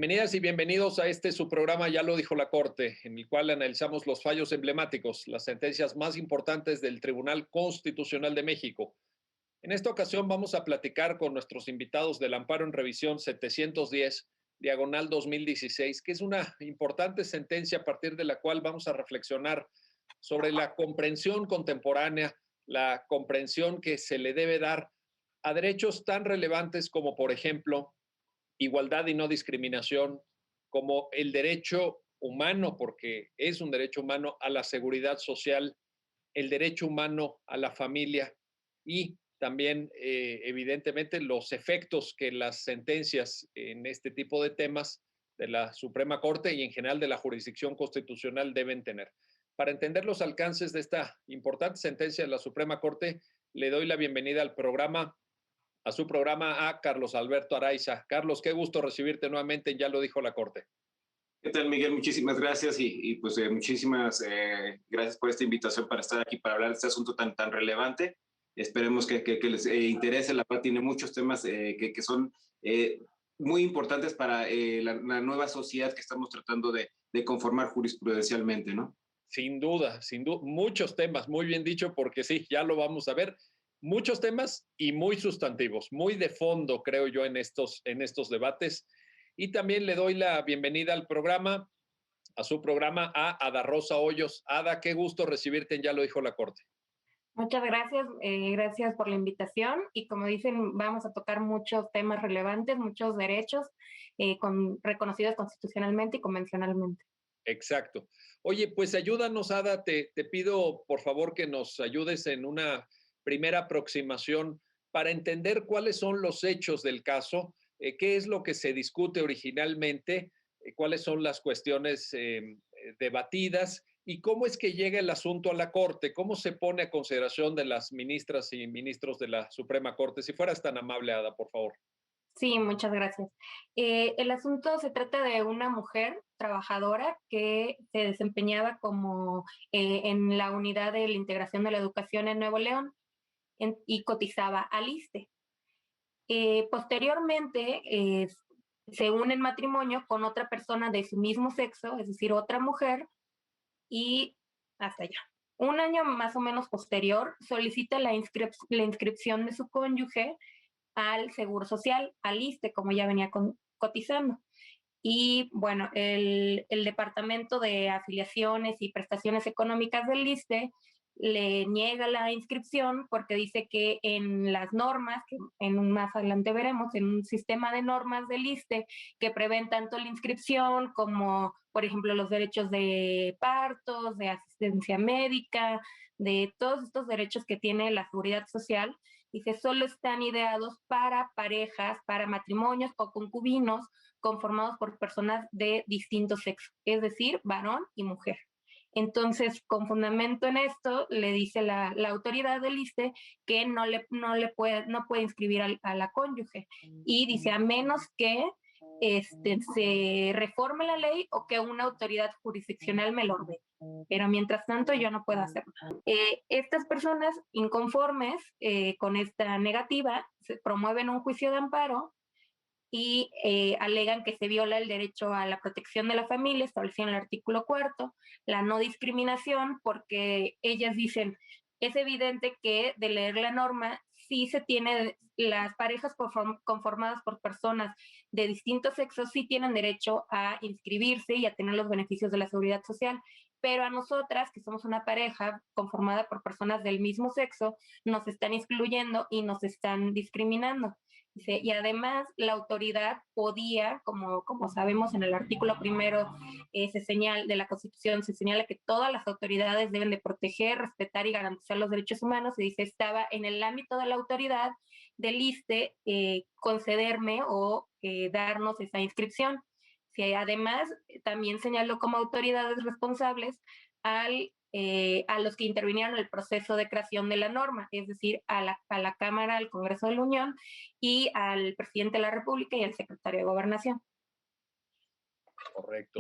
Bienvenidas y bienvenidos a su programa Ya lo dijo la Corte, en el cual analizamos los fallos emblemáticos, las sentencias más importantes del Tribunal Constitucional de México. En esta ocasión vamos a platicar con nuestros invitados del amparo en revisión 710, diagonal 2016, que es una importante sentencia a partir de la cual vamos a reflexionar sobre la comprensión contemporánea, la comprensión que se le debe dar a derechos tan relevantes como, por ejemplo, igualdad y no discriminación, como el derecho humano, porque es un derecho humano a la seguridad social, el derecho humano a la familia y también, evidentemente, los efectos que las sentencias en este tipo de temas de la Suprema Corte y en general de la jurisdicción constitucional deben tener. Para entender los alcances de esta importante sentencia de la Suprema Corte, le doy la bienvenida a su programa a Carlos Alberto Araiza. Carlos, qué gusto recibirte nuevamente en Ya lo dijo la Corte. ¿Qué tal, Miguel? Muchísimas gracias pues muchísimas gracias por esta invitación para estar aquí para hablar de este asunto tan relevante. Esperemos que les interese. La verdad tiene muchos temas que son muy importantes para la nueva sociedad que estamos tratando de conformar jurisprudencialmente, ¿no? Sin duda, muchos temas, muy bien dicho, porque sí, ya lo vamos a ver. Muchos temas y muy sustantivos, muy de fondo, creo yo, en estos debates. Y también le doy la bienvenida al programa, a su programa, a Ada Rosa Hoyos. Ada, qué gusto recibirte en Ya lo dijo la Corte. Muchas gracias, gracias por la invitación y como dicen, vamos a tocar muchos temas relevantes, muchos derechos reconocidos constitucionalmente y convencionalmente. Exacto. Oye, pues ayúdanos, Ada, te pido por favor que nos ayudes en una primera aproximación para entender cuáles son los hechos del caso, qué es lo que se discute originalmente, cuáles son las cuestiones debatidas y cómo es que llega el asunto a la Corte, cómo se pone a consideración de las ministras y ministros de la Suprema Corte. Si fueras tan amable, Ada, por favor. Sí, muchas gracias. El asunto se trata de una mujer trabajadora que se desempeñaba como en la unidad de la integración de la educación en Nuevo León y cotizaba al ISSSTE. Posteriormente se une en matrimonio con otra persona de su mismo sexo, es decir, otra mujer, y hasta allá. Un año más o menos posterior solicita la inscripción de su cónyuge al Seguro Social, al ISSSTE, como ya venía cotizando. Y bueno, el Departamento de Afiliaciones y Prestaciones Económicas del ISSSTE le niega la inscripción porque dice que en las normas, que más adelante veremos, en un sistema de normas del ISSSTE que prevén tanto la inscripción como, por ejemplo, los derechos de partos, de asistencia médica, de todos estos derechos que tiene la seguridad social, dice, solo están ideados para parejas, para matrimonios o concubinos conformados por personas de distinto sexo, es decir, varón y mujer. Entonces, con fundamento en esto, le dice la autoridad del ISSSTE que no puede inscribir a la cónyuge. Y dice, a menos que se reforme la ley o que una autoridad jurisdiccional me lo ordene. Pero mientras tanto, yo no puedo hacerlo. Estas personas inconformes con esta negativa se promueven un juicio de amparo y alegan que se viola el derecho a la protección de la familia, establecido en el artículo 4, la no discriminación, porque ellas dicen, es evidente que de leer la norma, sí se tiene, las parejas conformadas por personas de distintos sexos sí tienen derecho a inscribirse y a tener los beneficios de la seguridad social, pero a nosotras, que somos una pareja conformada por personas del mismo sexo, nos están excluyendo y nos están discriminando. Dice, y además la autoridad podía, como sabemos en el artículo primero de la Constitución, se señala que todas las autoridades deben de proteger, respetar y garantizar los derechos humanos, y dice, estaba en el ámbito de la autoridad del ISSSTE concederme o darnos esa inscripción. Sí, además, también señaló como autoridades responsables a los que intervinieron en el proceso de creación de la norma, es decir, a la Cámara, al Congreso de la Unión y al presidente de la República y al secretario de Gobernación. Correcto.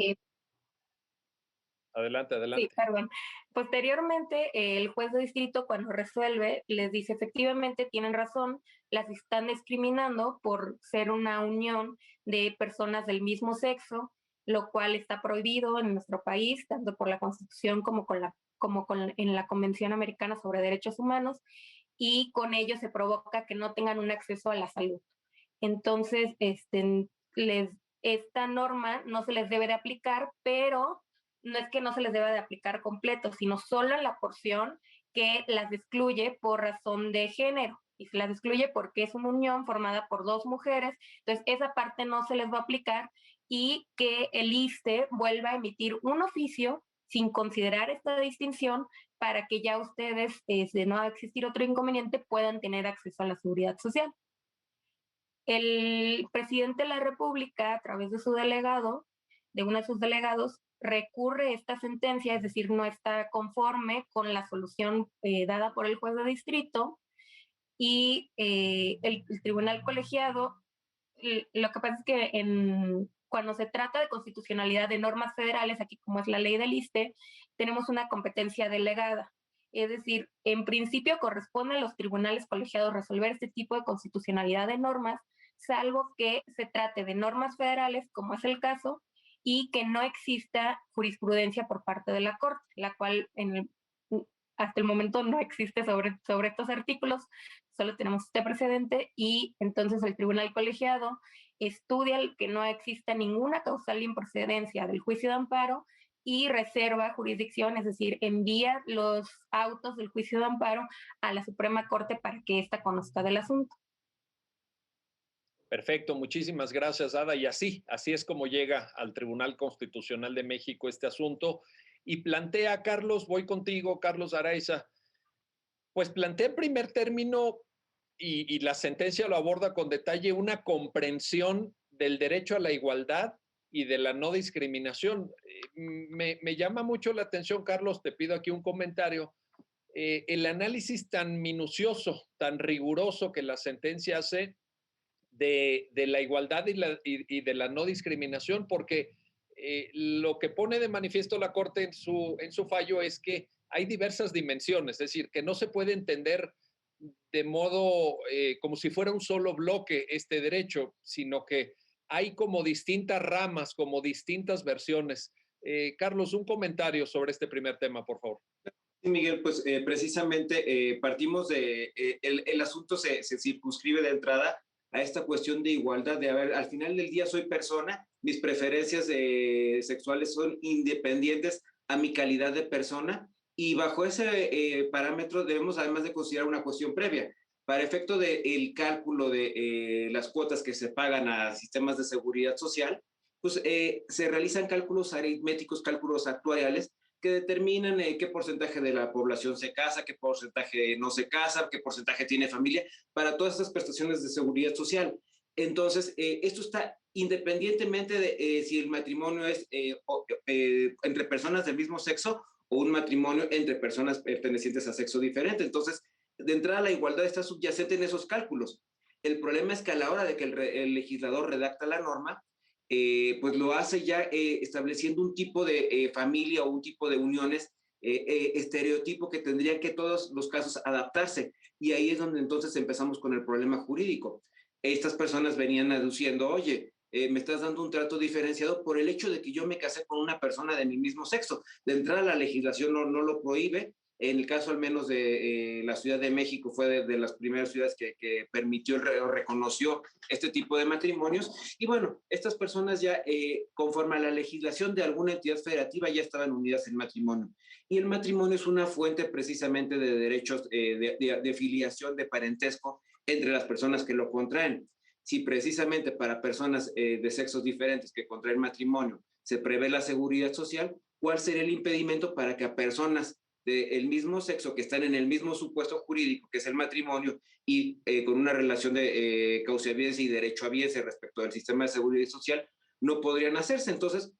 Adelante, Sí, adelante. perdón. Posteriormente, el juez de distrito, cuando resuelve, les dice efectivamente tienen razón, las están discriminando por ser una unión de personas del mismo sexo, lo cual está prohibido en nuestro país, tanto por la Constitución en la Convención Americana sobre Derechos Humanos, y con ello se provoca que no tengan un acceso a la salud. Entonces, esta norma no se les debe de aplicar, pero no es que no se les deba de aplicar completo, sino solo en la porción que las excluye por razón de género. Y se las excluye porque es una unión formada por dos mujeres, entonces esa parte no se les va a aplicar, y que el ISSSTE vuelva a emitir un oficio sin considerar esta distinción para que ya ustedes, de no existir otro inconveniente, puedan tener acceso a la seguridad social. El presidente de la República, a través de su delegado, de uno de sus delegados, recurre esta sentencia, es decir, no está conforme con la solución dada por el juez de distrito, y el tribunal colegiado, lo que pasa es que cuando se trata de constitucionalidad de normas federales, aquí como es la ley del ISSSTE, tenemos una competencia delegada. Es decir, en principio corresponde a los tribunales colegiados resolver este tipo de constitucionalidad de normas, salvo que se trate de normas federales, como es el caso, y que no exista jurisprudencia por parte de la Corte, la cual hasta el momento no existe sobre estos artículos, solo tenemos este precedente, y entonces el tribunal colegiado estudia que no exista ninguna causal improcedencia del juicio de amparo y reserva jurisdicción, es decir, envía los autos del juicio de amparo a la Suprema Corte para que ésta conozca del asunto. Perfecto, muchísimas gracias, Ada. Y así es como llega al Tribunal Constitucional de México este asunto. Y plantea, Carlos, voy contigo, Carlos Araiza, pues plantea en primer término, y la sentencia lo aborda con detalle, una comprensión del derecho a la igualdad y de la no discriminación. Me llama mucho la atención, Carlos, te pido aquí un comentario, el análisis tan minucioso, tan riguroso que la sentencia hace de la igualdad y de la no discriminación, porque lo que pone de manifiesto la Corte en su fallo es que hay diversas dimensiones, es decir, que no se puede entender de modo como si fuera un solo bloque este derecho, sino que hay como distintas ramas, como distintas versiones. Carlos, un comentario sobre este primer tema, por favor. Sí, Miguel, pues precisamente partimos de, el asunto se circunscribe de entrada a esta cuestión de igualdad, de, a ver, al final del día soy persona, mis preferencias sexuales son independientes a mi calidad de persona, y bajo ese parámetro debemos además de considerar una cuestión previa. Para efecto del cálculo de las cuotas que se pagan a sistemas de seguridad social, pues se realizan cálculos aritméticos, cálculos actuariales, que determinan qué porcentaje de la población se casa, qué porcentaje no se casa, qué porcentaje tiene familia, para todas estas prestaciones de seguridad social. Entonces, esto está independientemente de si el matrimonio es entre personas del mismo sexo o un matrimonio entre personas pertenecientes a sexo diferente. Entonces, de entrada, la igualdad está subyacente en esos cálculos. El problema es que a la hora de que el legislador redacta la norma, pues lo hace ya estableciendo un tipo de familia o un tipo de uniones estereotipo que tendrían que todos los casos adaptarse. Y ahí es donde entonces empezamos con el problema jurídico. Estas personas venían aduciendo, oye, me estás dando un trato diferenciado por el hecho de que yo me casé con una persona de mi mismo sexo. De entrada, la legislación no lo prohíbe. En el caso al menos de la Ciudad de México fue de las primeras ciudades que permitió o reconoció este tipo de matrimonios. Y bueno, estas personas ya conforme a la legislación de alguna entidad federativa ya estaban unidas en matrimonio. Y el matrimonio es una fuente precisamente de derechos de filiación, de parentesco entre las personas que lo contraen. Si precisamente para personas de sexos diferentes que contraen matrimonio se prevé la seguridad social, ¿cuál sería el impedimento para que a personas del mismo sexo que están en el mismo supuesto jurídico, que es el matrimonio, y con una relación de causa-bienes y derecho-bienes respecto al sistema de seguridad social, no podrían hacerse? Entonces,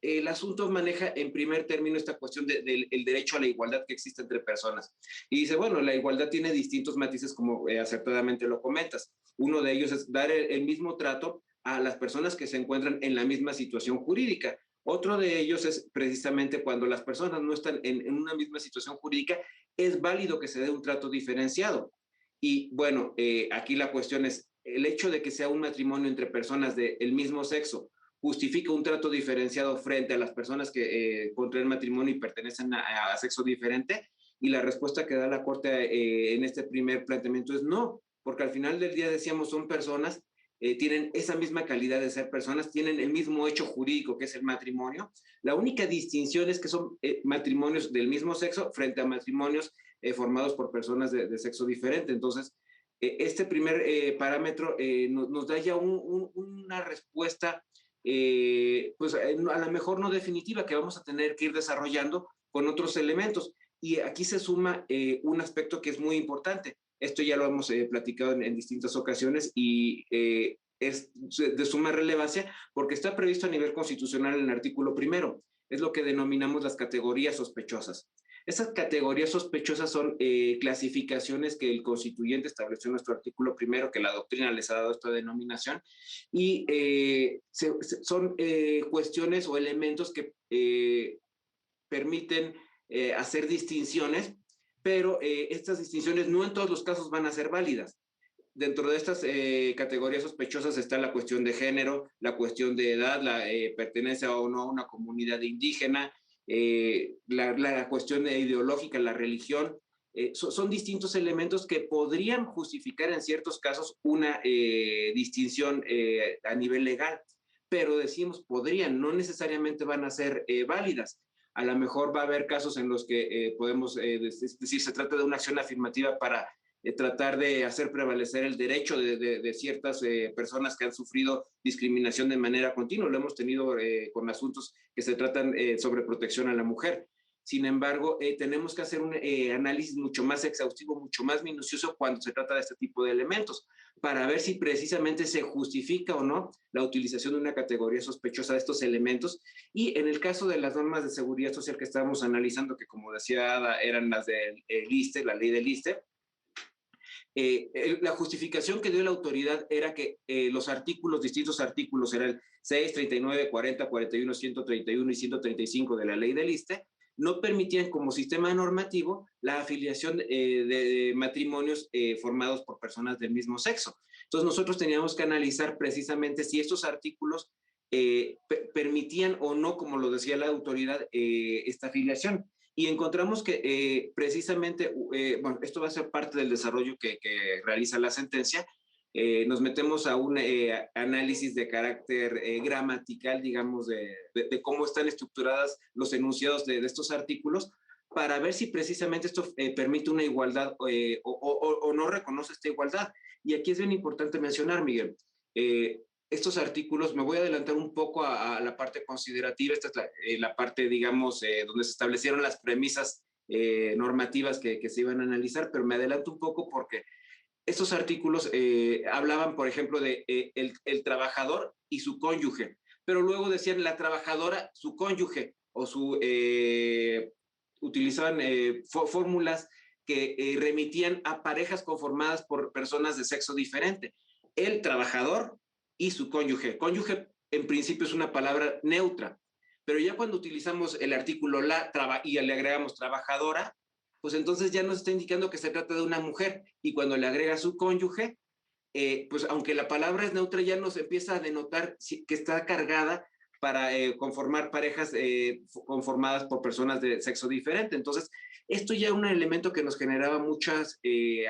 el asunto maneja en primer término esta cuestión del derecho a la igualdad que existe entre personas. Y dice, bueno, la igualdad tiene distintos matices, como acertadamente lo comentas. Uno de ellos es dar el mismo trato a las personas que se encuentran en la misma situación jurídica. Otro de ellos es precisamente cuando las personas no están en una misma situación jurídica, es válido que se dé un trato diferenciado. Y bueno, aquí la cuestión es, el hecho de que sea un matrimonio entre personas del mismo sexo, ¿justifica un trato diferenciado frente a las personas que contraen matrimonio y pertenecen a sexo diferente? Y la respuesta que da la Corte en este primer planteamiento es no, porque al final del día decíamos son personas, tienen esa misma calidad de ser personas, tienen el mismo hecho jurídico que es el matrimonio. La única distinción es que son matrimonios del mismo sexo frente a matrimonios formados por personas de sexo diferente. Entonces, este primer parámetro nos da ya una respuesta, pues a lo mejor no definitiva, que vamos a tener que ir desarrollando con otros elementos. Y aquí se suma un aspecto que es muy importante. Esto ya lo hemos platicado en distintas ocasiones y es de suma relevancia porque está previsto a nivel constitucional en el artículo 1. Es lo que denominamos las categorías sospechosas. Esas categorías sospechosas son clasificaciones que el constituyente estableció en nuestro artículo 1, que la doctrina les ha dado esta denominación, y son cuestiones o elementos que permiten hacer distinciones, pero estas distinciones no en todos los casos van a ser válidas. Dentro de estas categorías sospechosas está la cuestión de género, la cuestión de edad, la pertenencia o no a una comunidad indígena, la cuestión ideológica, la religión. Son distintos elementos que podrían justificar en ciertos casos una distinción a nivel legal, pero decimos podrían, no necesariamente van a ser válidas. A lo mejor va a haber casos en los que podemos decir, se trata de una acción afirmativa para tratar de hacer prevalecer el derecho de ciertas personas que han sufrido discriminación de manera continua. Lo hemos tenido con asuntos que se tratan sobre protección a la mujer. Sin embargo, tenemos que hacer un análisis mucho más exhaustivo, mucho más minucioso cuando se trata de este tipo de elementos, para ver si precisamente se justifica o no la utilización de una categoría sospechosa de estos elementos. Y en el caso de las normas de seguridad social que estábamos analizando, que como decía Ada, eran las del ISSSTE, la ley del ISSSTE, la justificación que dio la autoridad era que los artículos, distintos artículos, eran el 6, 39, 40, 41, 131 y 135 de la ley del ISSSTE, no permitían como sistema normativo la afiliación de matrimonios formados por personas del mismo sexo. Entonces nosotros teníamos que analizar precisamente si estos artículos permitían o no, como lo decía la autoridad, esta afiliación. Y encontramos que precisamente, bueno, esto va a ser parte del desarrollo que realiza la sentencia. Nos metemos a un análisis de carácter gramatical, digamos, de cómo están estructuradas los enunciados de estos artículos, para ver si precisamente esto permite una igualdad o no reconoce esta igualdad. Y aquí es bien importante mencionar, Miguel, estos artículos, me voy a adelantar un poco a la parte considerativa, esta es la parte, digamos, donde se establecieron las premisas normativas que se iban a analizar, pero me adelanto un poco porque estos artículos hablaban, por ejemplo, de el trabajador y su cónyuge, pero luego decían la trabajadora, su cónyuge, o utilizaban fórmulas que remitían a parejas conformadas por personas de sexo diferente. El trabajador y su cónyuge. Cónyuge en principio es una palabra neutra, pero ya cuando utilizamos el artículo y le agregamos trabajadora, pues entonces ya nos está indicando que se trata de una mujer, y cuando le agrega su cónyuge, pues aunque la palabra es neutra, ya nos empieza a denotar que está cargada para conformar parejas conformadas por personas de sexo diferente. Entonces, esto ya es un elemento que nos generaba muchas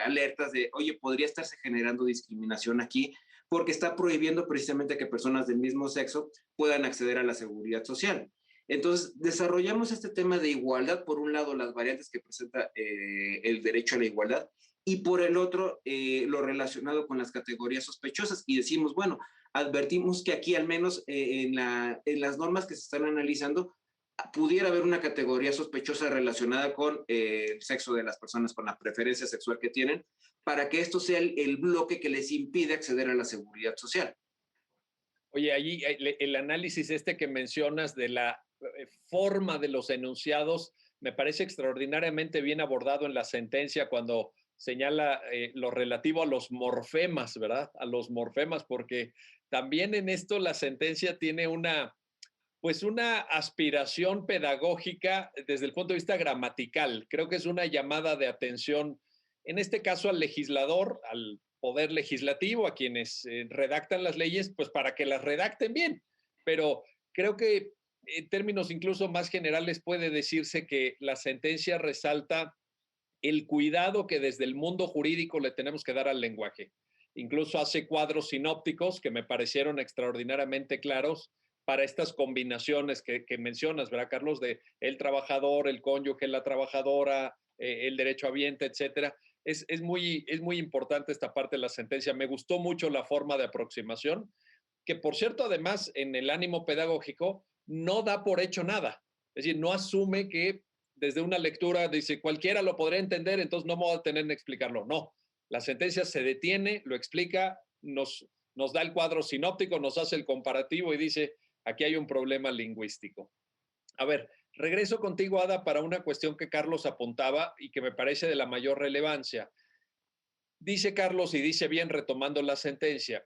alertas de, oye, podría estarse generando discriminación aquí, porque está prohibiendo precisamente que personas del mismo sexo puedan acceder a la seguridad social. Entonces, desarrollamos este tema de igualdad, por un lado, las variantes que presenta el derecho a la igualdad, y por el otro, lo relacionado con las categorías sospechosas. Y decimos, bueno, advertimos que aquí, al menos en las normas que se están analizando, pudiera haber una categoría sospechosa relacionada con el sexo de las personas, con la preferencia sexual que tienen, para que esto sea el bloque que les impide acceder a la seguridad social. Oye, allí el análisis que mencionas de la forma de los enunciados me parece extraordinariamente bien abordado en la sentencia cuando señala lo relativo a los morfemas, ¿verdad? A los morfemas, porque también en esto la sentencia tiene una Pues una aspiración pedagógica desde el punto de vista gramatical. Creo que es una llamada de atención, en este caso al legislador, al poder legislativo, a quienes redactan las leyes, pues para que las redacten bien. Pero creo que en términos incluso más generales puede decirse que la sentencia resalta el cuidado que desde el mundo jurídico le tenemos que dar al lenguaje. Incluso hace cuadros sinópticos que me parecieron extraordinariamente claros para estas combinaciones que mencionas, ¿verdad, Carlos? De el trabajador, el cónyuge, la trabajadora, el derecho habiente, etcétera. Es muy importante esta parte de la sentencia. Me gustó mucho la forma de aproximación, que por cierto, además, en el ánimo pedagógico, no da por hecho nada. Es decir, no asume que desde una lectura dice cualquiera lo podrá entender, entonces no me voy a tener que explicarlo. No, la sentencia se detiene, lo explica, nos da el cuadro sinóptico, nos hace el comparativo y dice, aquí hay un problema lingüístico. A ver, regreso contigo, Ada, para una cuestión que Carlos apuntaba y que me parece de la mayor relevancia. Dice Carlos, y dice bien retomando la sentencia,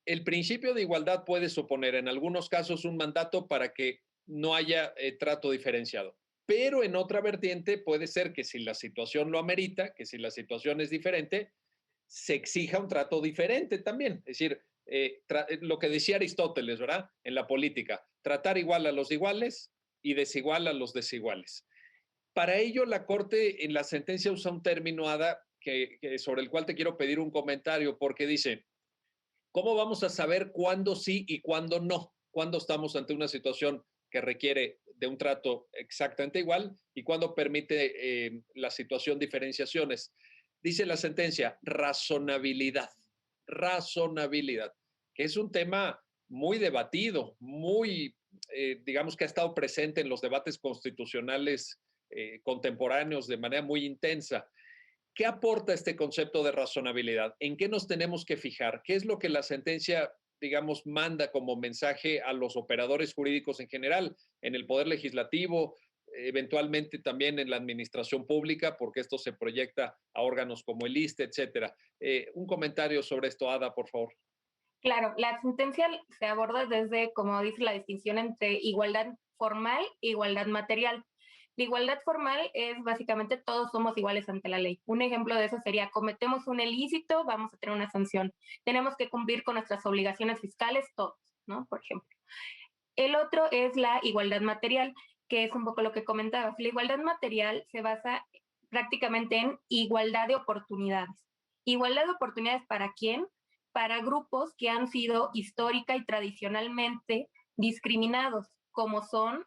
el principio de igualdad puede suponer en algunos casos un mandato para que no haya trato diferenciado. Pero en otra vertiente puede ser que si la situación lo amerita, que si la situación es diferente, se exija un trato diferente también. Es decir, lo que decía Aristóteles, ¿verdad? En la política, tratar igual a los iguales y desigual a los desiguales. Para ello, la Corte en la sentencia usa un término, Ada, sobre el cual te quiero pedir un comentario, porque dice, ¿cómo vamos a saber cuándo sí y cuándo no? ¿Cuándo estamos ante una situación que requiere de un trato exactamente igual y cuándo permite la situación diferenciaciones? Dice la sentencia, razonabilidad, razonabilidad, que es un tema muy debatido, digamos que ha estado presente en los debates constitucionales contemporáneos de manera muy intensa. ¿Qué aporta este concepto de razonabilidad? ¿En qué nos tenemos que fijar? ¿Qué es lo que la sentencia, digamos, manda como mensaje a los operadores jurídicos en general, en el Poder Legislativo, eventualmente también en la administración pública, porque esto se proyecta a órganos como el ISSSTE, etcétera? Un comentario sobre esto, Ada, por favor. Claro, la sentencia se aborda desde, como dice, la distinción entre igualdad formal e igualdad material. La igualdad formal es básicamente todos somos iguales ante la ley. Un ejemplo de eso sería cometemos un ilícito, vamos a tener una sanción. Tenemos que cumplir con nuestras obligaciones fiscales todos, ¿no? Por ejemplo. El otro es la igualdad material, que es un poco lo que comentabas. La igualdad material se basa prácticamente en igualdad de oportunidades. ¿Igualdad de oportunidades para quién? Para grupos que han sido histórica y tradicionalmente discriminados, como son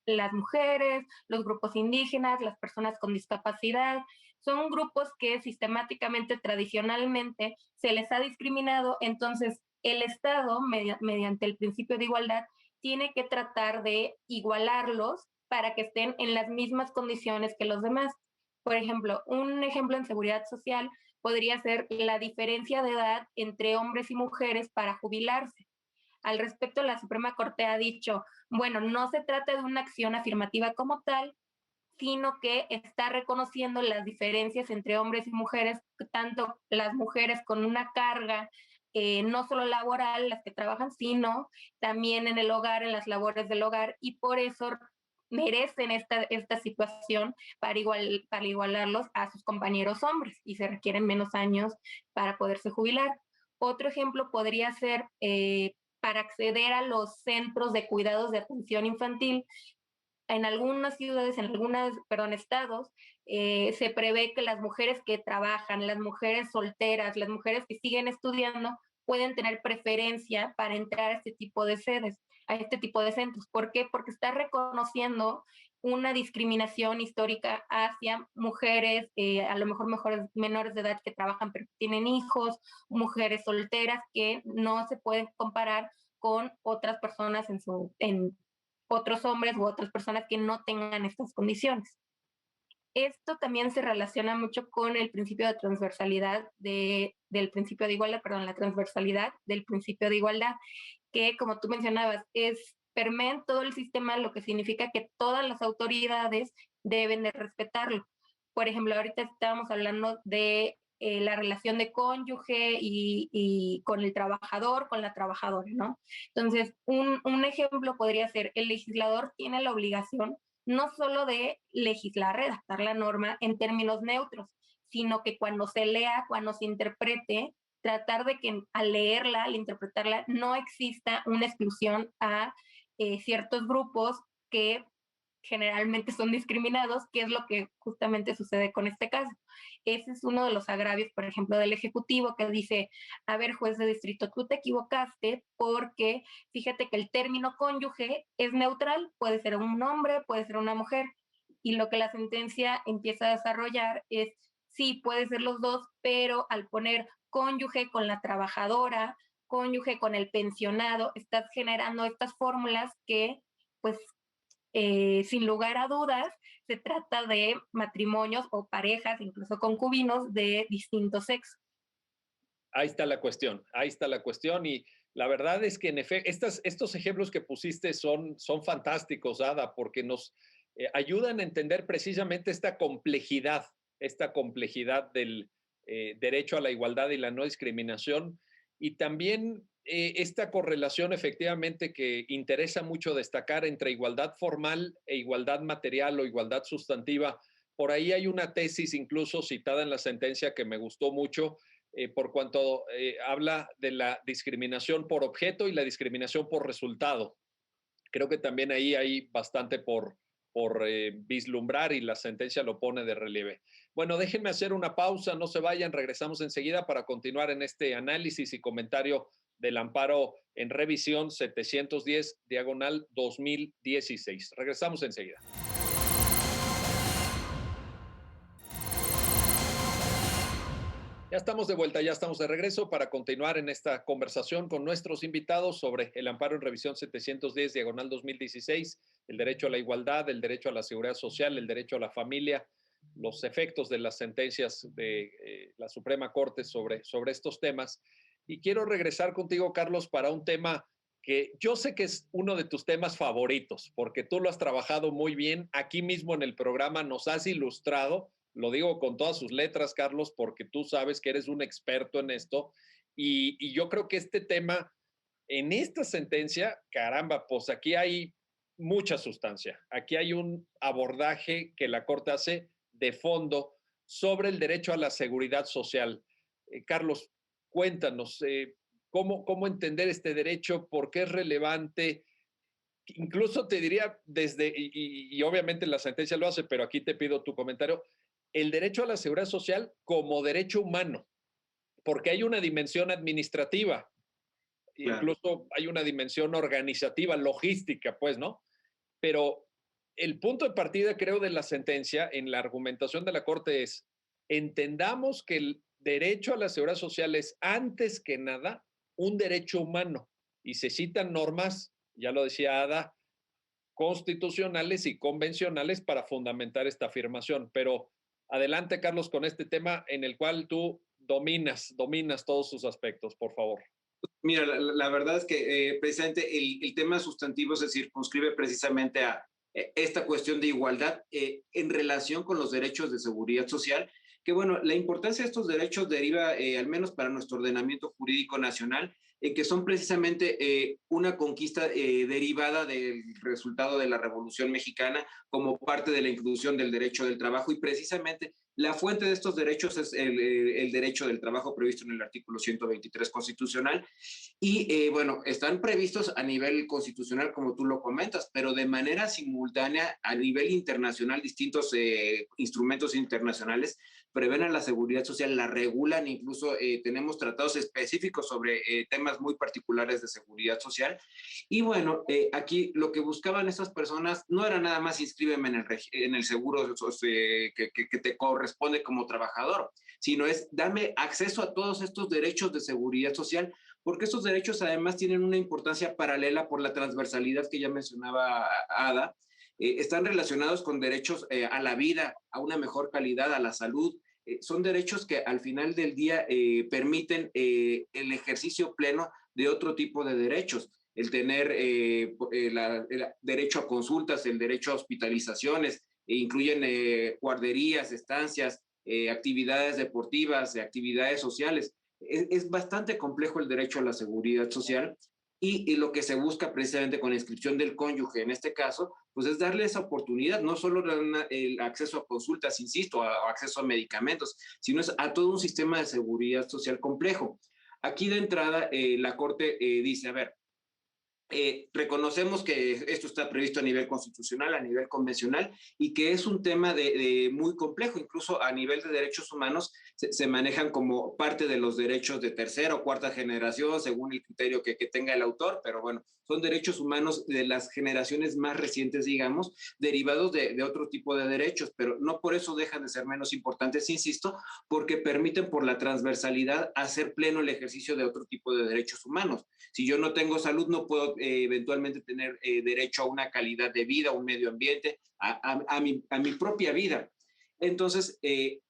las mujeres, los grupos indígenas, las personas con discapacidad. Son grupos que sistemáticamente, tradicionalmente, se les ha discriminado. Entonces, el Estado, mediante el principio de igualdad, tiene que tratar de igualarlos para que estén en las mismas condiciones que los demás. Por ejemplo, un ejemplo en seguridad social podría ser la diferencia de edad entre hombres y mujeres para jubilarse. Al respecto, la Suprema Corte ha dicho, bueno, no se trata de una acción afirmativa como tal, sino que está reconociendo las diferencias entre hombres y mujeres, tanto las mujeres con una carga no solo laboral, las que trabajan, sino también en el hogar, en las labores del hogar, y por eso merecen esta situación para igualarlos a sus compañeros hombres y se requieren menos años para poderse jubilar. Otro ejemplo podría ser para acceder a los centros de cuidados de atención infantil. En algunas ciudades, en algunos estados, se prevé que las mujeres que trabajan, las mujeres solteras, las mujeres que siguen estudiando, pueden tener preferencia para entrar a este tipo de sedes, a este tipo de centros. ¿Por qué? Porque está reconociendo una discriminación histórica hacia mujeres, a lo mejor menores de edad que trabajan pero que tienen hijos, mujeres solteras que no se pueden comparar con otras personas en otros hombres u otras personas que no tengan estas condiciones. Esto también se relaciona mucho con el principio de transversalidad del principio de igualdad, la transversalidad del principio de igualdad, que como tú mencionabas, permea en todo el sistema, lo que significa que todas las autoridades deben de respetarlo. Por ejemplo, ahorita estábamos hablando de la relación de cónyuge y con el trabajador, con la trabajadora, ¿no? Entonces, un ejemplo podría ser, el legislador tiene la obligación no solo de legislar, redactar la norma en términos neutros, sino que cuando se lea, cuando se interprete, tratar de que al leerla, al interpretarla, no exista una exclusión a ciertos grupos que generalmente son discriminados, que es lo que justamente sucede con este caso. Ese es uno de los agravios, por ejemplo, del Ejecutivo, que dice, a ver, juez de distrito, tú te equivocaste porque fíjate que el término cónyuge es neutral, puede ser un hombre, puede ser una mujer, y lo que la sentencia empieza a desarrollar es, sí, puede ser los dos, pero al poner cónyuge con la trabajadora, cónyuge con el pensionado, estás generando estas fórmulas que, pues, sin lugar a dudas, se trata de matrimonios o parejas, incluso concubinos de distinto sexo. Ahí está la cuestión y la verdad es que en efecto, estos ejemplos que pusiste son fantásticos, Ada, porque nos ayudan a entender precisamente esta complejidad del derecho a la igualdad y la no discriminación y también esta correlación efectivamente que interesa mucho destacar entre igualdad formal e igualdad material o igualdad sustantiva. Por ahí hay una tesis incluso citada en la sentencia que me gustó mucho, por cuanto habla de la discriminación por objeto y la discriminación por resultado. Creo que también ahí hay bastante por vislumbrar y la sentencia lo pone de relieve. Bueno, déjenme hacer una pausa, no se vayan, regresamos enseguida para continuar en este análisis y comentario del amparo en revisión 710/2016. Regresamos enseguida. Ya estamos de vuelta, ya estamos de regreso para continuar en esta conversación con nuestros invitados sobre el amparo en revisión 710/2016, el derecho a la igualdad, el derecho a la seguridad social, el derecho a la familia, los efectos de las sentencias de la Suprema Corte sobre estos temas. Y quiero regresar contigo, Carlos, para un tema que yo sé que es uno de tus temas favoritos, porque tú lo has trabajado muy bien. Aquí mismo en el programa nos has ilustrado. Lo digo con todas sus letras, Carlos, porque tú sabes que eres un experto en esto. Y yo creo que este tema, en esta sentencia, caramba, pues aquí hay mucha sustancia. Aquí hay un abordaje que la Corte hace de fondo sobre el derecho a la seguridad social. Carlos, cuéntanos, ¿cómo entender este derecho? ¿Por qué es relevante? Incluso te diría y obviamente la sentencia lo hace, pero aquí te pido tu comentario, el derecho a la seguridad social como derecho humano, porque hay una dimensión administrativa, claro. Incluso hay una dimensión organizativa, logística, pues, ¿no? Pero el punto de partida, creo, de la sentencia en la argumentación de la Corte es, entendamos que el derecho a la seguridad social es, antes que nada, un derecho humano. Y se citan normas, ya lo decía Ada, constitucionales y convencionales para fundamentar esta afirmación. Pero adelante, Carlos, con este tema en el cual tú dominas todos sus aspectos, por favor. Mira, la verdad es que precisamente el tema sustantivo se circunscribe precisamente a esta cuestión de igualdad en relación con los derechos de seguridad social, que bueno, la importancia de estos derechos deriva, al menos para nuestro ordenamiento jurídico nacional, que son precisamente una conquista derivada del resultado de la Revolución Mexicana como parte de la inclusión del derecho del trabajo, y precisamente la fuente de estos derechos es el derecho del trabajo previsto en el artículo 123 constitucional y bueno, están previstos a nivel constitucional como tú lo comentas, pero de manera simultánea a nivel internacional distintos instrumentos internacionales prevén a la seguridad social, la regulan, incluso tenemos tratados específicos sobre temas muy particulares de seguridad social. Y bueno, aquí lo que buscaban esas personas no era nada más inscríbeme en el seguro que te corresponde como trabajador, sino es dame acceso a todos estos derechos de seguridad social, porque estos derechos además tienen una importancia paralela por la transversalidad que ya mencionaba Ada. Están relacionados con derechos a la vida, a una mejor calidad, a la salud. Son derechos que al final del día permiten el ejercicio pleno de otro tipo de derechos. El tener el derecho a consultas, el derecho a hospitalizaciones, incluyen guarderías, estancias, actividades deportivas, actividades sociales. Es bastante complejo el derecho a la seguridad social y lo que se busca precisamente con la inscripción del cónyuge en este caso, pues es darle esa oportunidad, no solo el acceso a consultas, insisto, a acceso a medicamentos, sino es a todo un sistema de seguridad social complejo. Aquí de entrada la Corte dice, a ver, reconocemos que esto está previsto a nivel constitucional, a nivel convencional, y que es un tema de muy complejo, incluso a nivel de derechos humanos se manejan como parte de los derechos de tercera o cuarta generación, según el criterio que tenga el autor, pero bueno, son derechos humanos de las generaciones más recientes, digamos, derivados de otro tipo de derechos, pero no por eso dejan de ser menos importantes, insisto, porque permiten por la transversalidad hacer pleno el ejercicio de otro tipo de derechos humanos. Si yo no tengo salud, no puedo eventualmente tener derecho a una calidad de vida, a un medio ambiente, a mi propia vida. Entonces,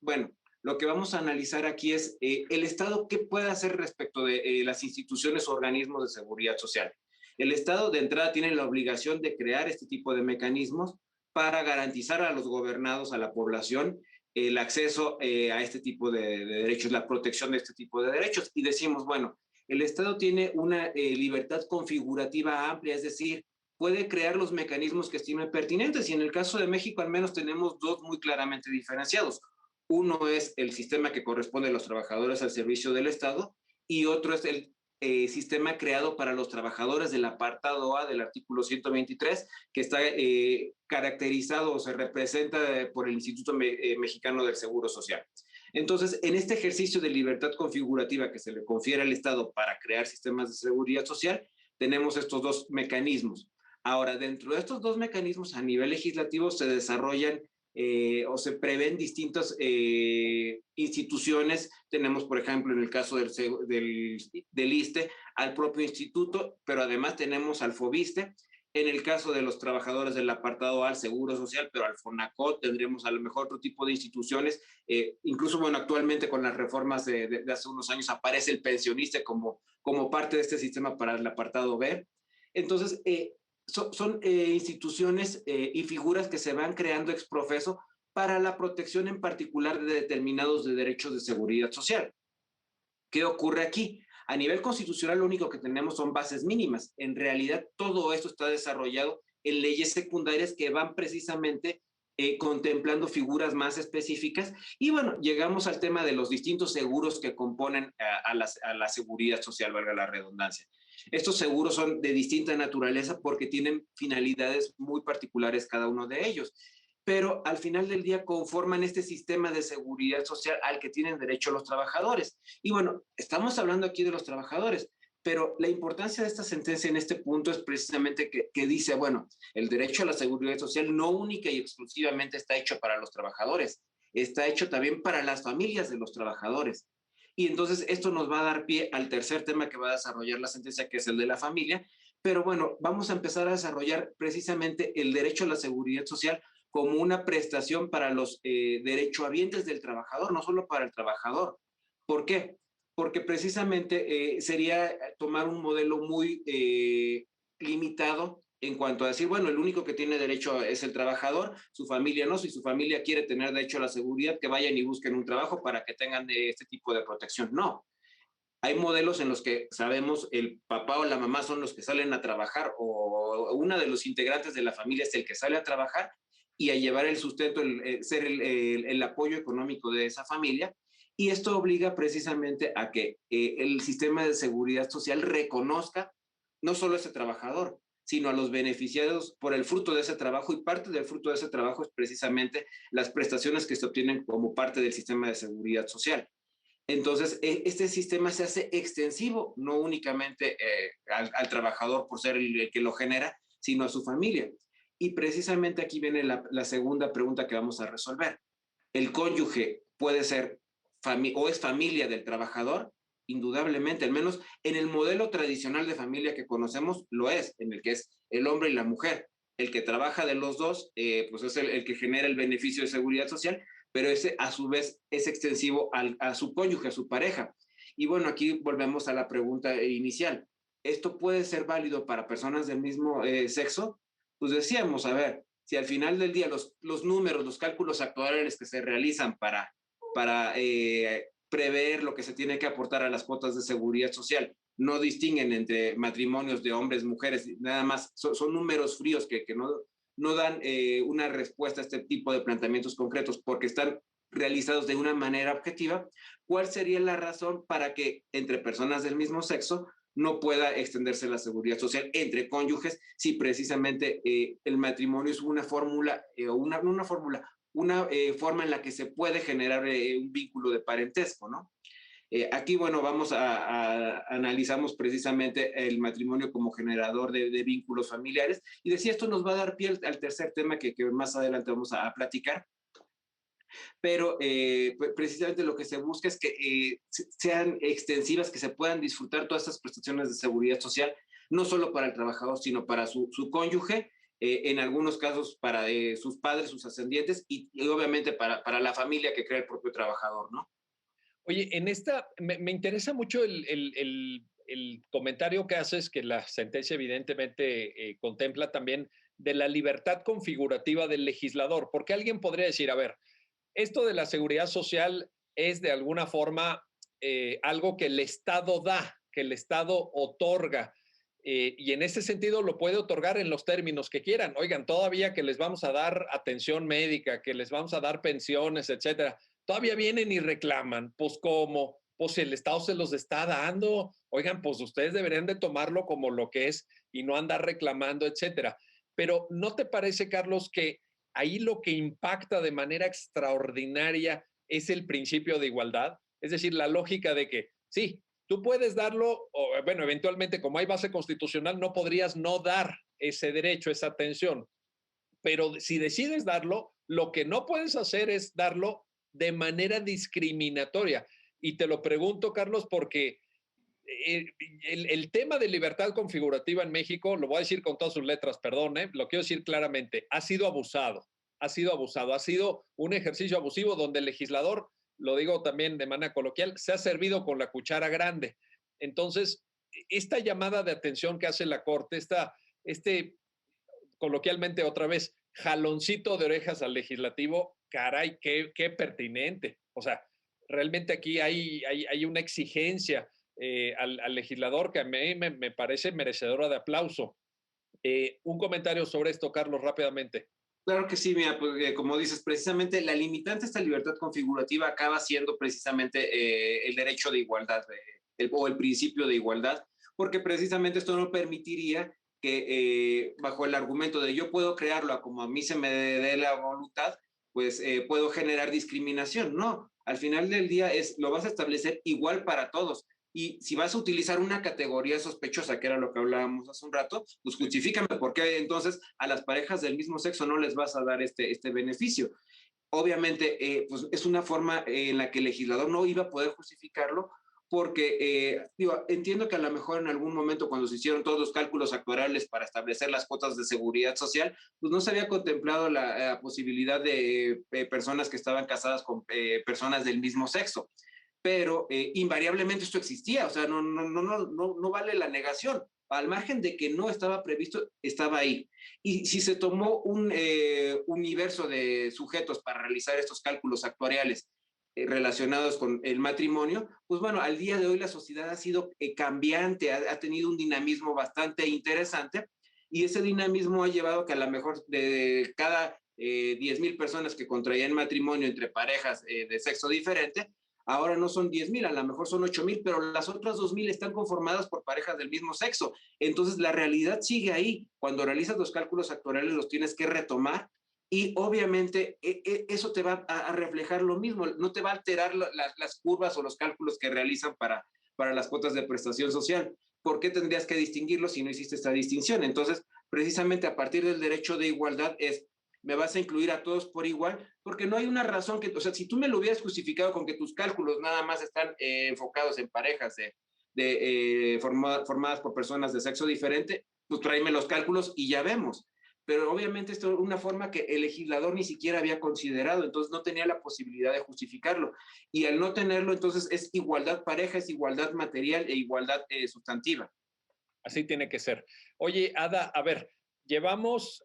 bueno, lo que vamos a analizar aquí es el Estado, ¿qué puede hacer respecto de las instituciones o organismos de seguridad social? El Estado de entrada tiene la obligación de crear este tipo de mecanismos para garantizar a los gobernados, a la población, el acceso a este tipo de derechos, la protección de este tipo de derechos. Y decimos, bueno, el Estado tiene una libertad configurativa amplia, es decir, puede crear los mecanismos que estime pertinentes y en el caso de México al menos tenemos dos muy claramente diferenciados. Uno es el sistema que corresponde a los trabajadores al servicio del Estado y otro es el sistema creado para los trabajadores del apartado A del artículo 123, que está caracterizado o se representa por el Instituto Mexicano del Seguro Social. Entonces, en este ejercicio de libertad configurativa que se le confiere al Estado para crear sistemas de seguridad social, tenemos estos dos mecanismos. Ahora, dentro de estos dos mecanismos a nivel legislativo se desarrollan o se prevén distintas instituciones. Tenemos, por ejemplo, en el caso del ISSSTE, al propio instituto, pero además tenemos al FOBISSSTE. En el caso de los trabajadores del apartado A, al Seguro Social, pero al FONACOT tendremos a lo mejor otro tipo de instituciones. Incluso, bueno, actualmente con las reformas de hace unos años aparece el pensionista como parte de este sistema para el apartado B. Entonces, son instituciones y figuras que se van creando ex profeso para la protección en particular de determinados derechos de seguridad social. ¿Qué ocurre aquí? A nivel constitucional lo único que tenemos son bases mínimas. En realidad todo esto está desarrollado en leyes secundarias que van precisamente contemplando figuras más específicas. Y bueno, llegamos al tema de los distintos seguros que componen a la seguridad social, valga la redundancia. Estos seguros son de distinta naturaleza porque tienen finalidades muy particulares cada uno de ellos, pero al final del día conforman este sistema de seguridad social al que tienen derecho los trabajadores. Y bueno, estamos hablando aquí de los trabajadores, pero la importancia de esta sentencia en este punto es precisamente que dice, bueno, el derecho a la seguridad social no única y exclusivamente está hecho para los trabajadores, está hecho también para las familias de los trabajadores. Y entonces esto nos va a dar pie al tercer tema que va a desarrollar la sentencia, que es el de la familia. Pero bueno, vamos a empezar a desarrollar precisamente el derecho a la seguridad social como una prestación para los derechohabientes del trabajador, no solo para el trabajador. ¿Por qué? Porque precisamente sería tomar un modelo muy limitado en cuanto a decir, bueno, el único que tiene derecho es el trabajador, su familia no. Si su familia quiere tener derecho a la seguridad, que vayan y busquen un trabajo para que tengan este tipo de protección. No. Hay modelos en los que sabemos el papá o la mamá son los que salen a trabajar o uno de los integrantes de la familia es el que sale a trabajar y a llevar el sustento, ser el apoyo económico de esa familia. Y esto obliga precisamente a que el sistema de seguridad social reconozca no solo a ese trabajador, sino a los beneficiados por el fruto de ese trabajo, y parte del fruto de ese trabajo es precisamente las prestaciones que se obtienen como parte del sistema de seguridad social. Entonces, este sistema se hace extensivo, no únicamente al trabajador por ser el que lo genera, sino a su familia. Y precisamente aquí viene la segunda pregunta que vamos a resolver. ¿El cónyuge puede ser o es familia del trabajador? Indudablemente, al menos en el modelo tradicional de familia que conocemos, lo es, en el que es el hombre y la mujer. El que trabaja de los dos, pues es el que genera el beneficio de seguridad social, pero ese a su vez es extensivo a su cónyuge, a su pareja. Y bueno, aquí volvemos a la pregunta inicial. ¿Esto puede ser válido para personas del mismo sexo? Pues decíamos, a ver, si al final del día los números, los cálculos actuariales que se realizan para para prever lo que se tiene que aportar a las cuotas de seguridad social. No distinguen entre matrimonios de hombres, mujeres, nada más son números fríos que no dan una respuesta a este tipo de planteamientos concretos porque están realizados de una manera objetiva. ¿Cuál sería la razón para que entre personas del mismo sexo no pueda extenderse la seguridad social entre cónyuges si precisamente el matrimonio es una fórmula, una forma en la que se puede generar un vínculo de parentesco, ¿no? Aquí, bueno, analizamos precisamente el matrimonio como generador de vínculos familiares y decía, esto nos va a dar pie al tercer tema que más adelante vamos a platicar, pero precisamente lo que se busca es que sean extensivas, que se puedan disfrutar todas estas prestaciones de seguridad social, no solo para el trabajador, sino para su cónyuge, en algunos casos para sus padres, sus ascendientes y obviamente para la familia que crea el propio trabajador, ¿no? Oye, en esta me interesa mucho el comentario que haces, que la sentencia evidentemente contempla también de la libertad configurativa del legislador, porque alguien podría decir, a ver, esto de la seguridad social es de alguna forma algo que el Estado da, que el Estado otorga. Y en ese sentido lo puede otorgar en los términos que quieran. Oigan, todavía que les vamos a dar atención médica, que les vamos a dar pensiones, etcétera, todavía vienen y reclaman. Pues, ¿cómo? Pues el Estado se los está dando. Oigan, pues ustedes deberían de tomarlo como lo que es y no andar reclamando, etcétera. Pero ¿no te parece, Carlos, que ahí lo que impacta de manera extraordinaria es el principio de igualdad? Es decir, la lógica de que sí, tú puedes darlo, o, bueno, eventualmente como hay base constitucional, no podrías no dar ese derecho, esa atención. Pero si decides darlo, lo que no puedes hacer es darlo de manera discriminatoria. Y te lo pregunto, Carlos, porque el tema de libertad configurativa en México, lo voy a decir con todas sus letras, perdón, lo quiero decir claramente, ha sido abusado, ha sido abusado, ha sido un ejercicio abusivo donde el legislador, lo digo también de manera coloquial, se ha servido con la cuchara grande. Entonces, esta llamada de atención que hace la Corte, coloquialmente otra vez, jaloncito de orejas al legislativo, caray, qué pertinente. O sea, realmente aquí hay una exigencia al legislador que a mí me parece merecedora de aplauso. Un comentario sobre esto, Carlos, rápidamente. Claro que sí, mira, pues, como dices, precisamente la limitante a esta libertad configurativa acaba siendo precisamente el derecho de igualdad o el principio de igualdad, porque precisamente esto no permitiría que bajo el argumento de yo puedo crearlo como a mí se me dé la voluntad, pues puedo generar discriminación. No, al final del día lo vas a establecer igual para todos. Y si vas a utilizar una categoría sospechosa, que era lo que hablábamos hace un rato, pues justifícame por qué entonces a las parejas del mismo sexo no les vas a dar este beneficio. Obviamente, pues es una forma en la que el legislador no iba a poder justificarlo, porque entiendo que a lo mejor en algún momento cuando se hicieron todos los cálculos actuariales para establecer las cuotas de seguridad social, pues no se había contemplado la posibilidad de personas que estaban casadas con personas del mismo sexo, pero invariablemente esto existía, o sea, no vale la negación. Al margen de que no estaba previsto, estaba ahí. Y si se tomó un universo de sujetos para realizar estos cálculos actuariales relacionados con el matrimonio, pues bueno, al día de hoy la sociedad ha sido cambiante, ha tenido un dinamismo bastante interesante, y ese dinamismo ha llevado a que a lo mejor de cada 10,000 personas que contraían matrimonio entre parejas de sexo diferente, ahora no son 10,000, a lo mejor son 8,000, pero las otras 2,000 están conformadas por parejas del mismo sexo. Entonces la realidad sigue ahí. Cuando realizas los cálculos actuariales los tienes que retomar y obviamente eso te va a reflejar lo mismo, no te va a alterar las curvas o los cálculos que realizan para las cuotas de prestación social. ¿Por qué tendrías que distinguirlo si no hiciste esta distinción? Entonces, precisamente a partir del derecho de igualdad me vas a incluir a todos por igual, porque no hay una razón o sea, si tú me lo hubieras justificado con que tus cálculos nada más están enfocados en parejas formadas por personas de sexo diferente, pues tráeme los cálculos y ya vemos. Pero obviamente esto es una forma que el legislador ni siquiera había considerado, entonces no tenía la posibilidad de justificarlo. Y al no tenerlo, entonces es igualdad pareja, es igualdad material e igualdad sustantiva. Así tiene que ser. Oye, Ada, a ver, llevamos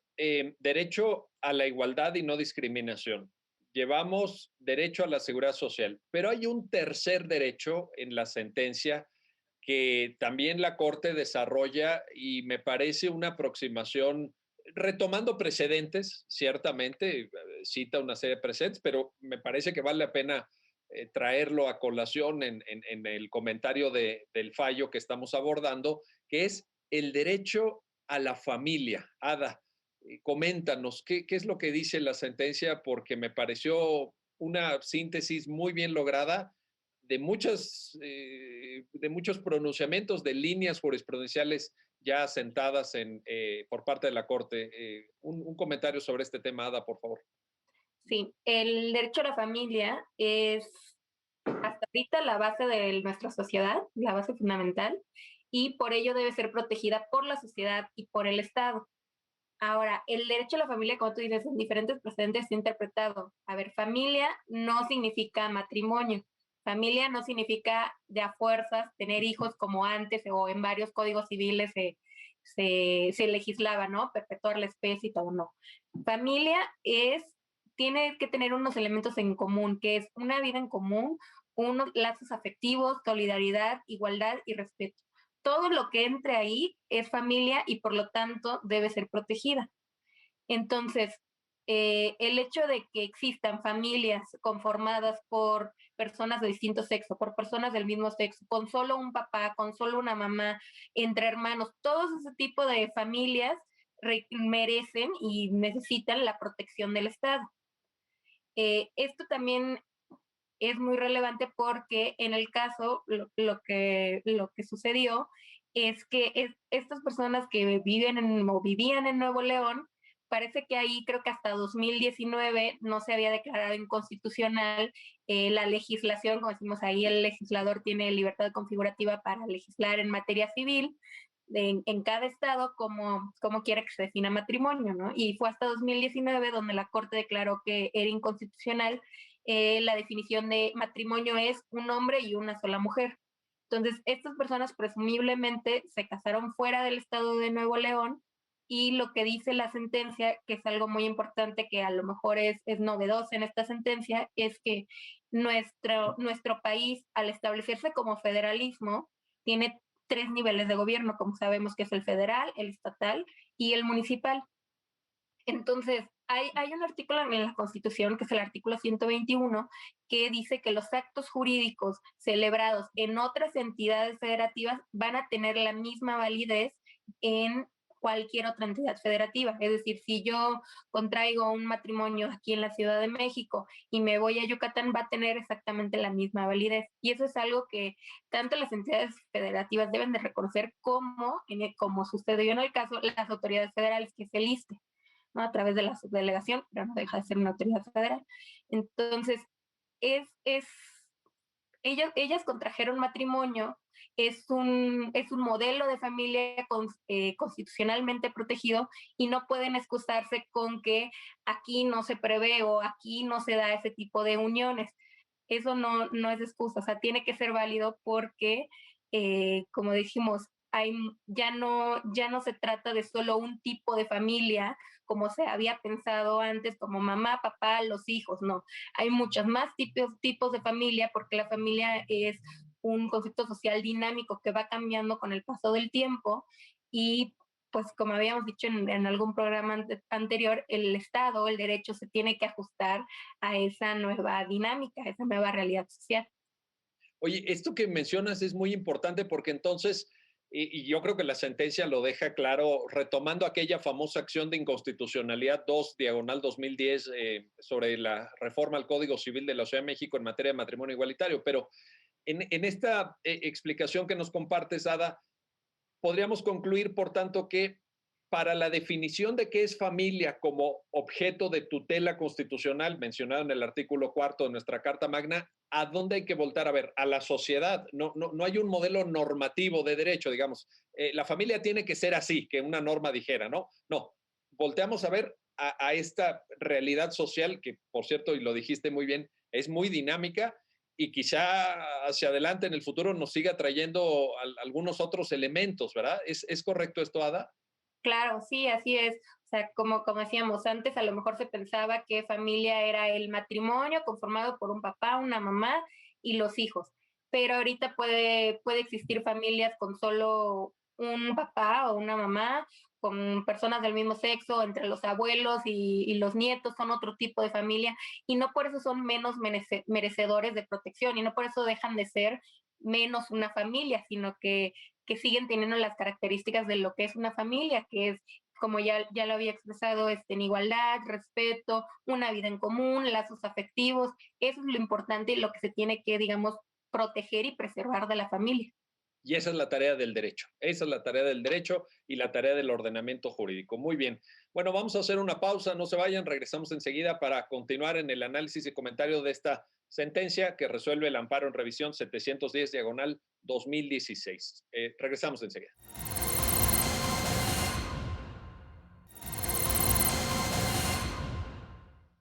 derecho a la igualdad y no discriminación. llevamos derecho a la seguridad social, pero hay un tercer derecho en la sentencia que también la Corte desarrolla y me parece una aproximación retomando precedentes, ciertamente, cita una serie de precedentes, pero me parece que vale la pena traerlo a colación en el comentario del fallo que estamos abordando, que es el derecho a la familia. Ada, coméntanos, ¿qué es lo que dice la sentencia? Porque me pareció una síntesis muy bien lograda de muchos pronunciamientos de líneas jurisprudenciales ya asentadas por parte de la Corte. Un comentario sobre este tema, Ada, por favor. Sí, el derecho a la familia es hasta ahorita la base de nuestra sociedad, la base fundamental, y por ello debe ser protegida por la sociedad y por el Estado. Ahora, el derecho a la familia, como tú dices, en diferentes precedentes se ha interpretado. A ver, familia no significa matrimonio. Familia no significa de a fuerzas tener hijos como antes o en varios códigos civiles se legislaba, ¿no? Perpetuar la especie y todo, no. Familia tiene que tener unos elementos en común, que es una vida en común, unos lazos afectivos, solidaridad, igualdad y respeto. Todo lo que entre ahí es familia y por lo tanto debe ser protegida. Entonces, el hecho de que existan familias conformadas por personas de distinto sexo, por personas del mismo sexo, con solo un papá, con solo una mamá, entre hermanos, todos ese tipo de familias merecen y necesitan la protección del Estado. Esto también es muy relevante porque en el caso lo que sucedió es que estas personas que vivían en Nuevo León, parece que ahí creo que hasta 2019 no se había declarado inconstitucional la legislación, como decimos ahí, el legislador tiene libertad configurativa para legislar en materia civil en cada estado como quiera que se defina matrimonio, ¿no? Y fue hasta 2019 donde la Corte declaró que era inconstitucional la definición de matrimonio es un hombre y una sola mujer. Entonces, estas personas presumiblemente se casaron fuera del estado de Nuevo León y lo que dice la sentencia, que es algo muy importante que a lo mejor es novedoso en esta sentencia, es que nuestro país, al establecerse como federalismo, tiene 3 niveles de gobierno, como sabemos que es el federal, el estatal y el municipal. Entonces, hay un artículo en la Constitución, que es el artículo 121, que dice que los actos jurídicos celebrados en otras entidades federativas van a tener la misma validez en cualquier otra entidad federativa. Es decir, si yo contraigo un matrimonio aquí en la Ciudad de México y me voy a Yucatán, va a tener exactamente la misma validez. Y eso es algo que tanto las entidades federativas deben de reconocer como sucedió en el caso, las autoridades federales, que es el ISSSTE, ¿no? A través de la subdelegación, pero no deja de ser una autoridad federal. Entonces, ellas contrajeron matrimonio, es un modelo de familia constitucionalmente protegido y no pueden excusarse con que aquí no se prevé o aquí no se da ese tipo de uniones. Eso no es excusa, o sea, tiene que ser válido porque, como dijimos, ya no se trata de solo un tipo de familia como se había pensado antes, como mamá, papá, los hijos, no. Hay muchos más tipos de familia porque la familia es un concepto social dinámico que va cambiando con el paso del tiempo y pues como habíamos dicho en algún programa anterior, el Estado, el derecho se tiene que ajustar a esa nueva dinámica, a esa nueva realidad social. Oye, esto que mencionas es muy importante porque entonces, y yo creo que la sentencia lo deja claro, retomando aquella famosa acción de inconstitucionalidad 2/2010 sobre la reforma al Código Civil de la Ciudad de México en materia de matrimonio igualitario, pero en esta explicación que nos compartes, Ada, podríamos concluir, por tanto, que para la definición de qué es familia como objeto de tutela constitucional mencionado en el artículo 4 de nuestra Carta Magna, ¿a dónde hay que voltar a ver? A la sociedad. No hay un modelo normativo de derecho, digamos. La familia tiene que ser así, que una norma dijera, ¿no? No. Volteamos a ver a esta realidad social que, por cierto, y lo dijiste muy bien, es muy dinámica y quizá hacia adelante en el futuro nos siga trayendo algunos otros elementos, ¿verdad? ¿Es correcto esto, Ada? Claro, sí, así es. O sea, como decíamos antes, a lo mejor se pensaba que familia era el matrimonio conformado por un papá, una mamá y los hijos. Pero ahorita puede existir familias con solo un papá o una mamá, con personas del mismo sexo, entre los abuelos y los nietos son otro tipo de familia, y no por eso son menos merecedores de protección, y no por eso dejan de ser menos una familia, sino que siguen teniendo las características de lo que es una familia, que es, como ya lo había expresado, en igualdad, respeto, una vida en común, lazos afectivos. Eso es lo importante y lo que se tiene que, digamos, proteger y preservar de la familia. Y esa es la tarea del derecho. Esa es la tarea del derecho y la tarea del ordenamiento jurídico. Muy bien. Bueno, vamos a hacer una pausa. No se vayan. Regresamos enseguida para continuar en el análisis y comentario de esta sentencia que resuelve el amparo en revisión 710 diagonal 2016. Regresamos enseguida.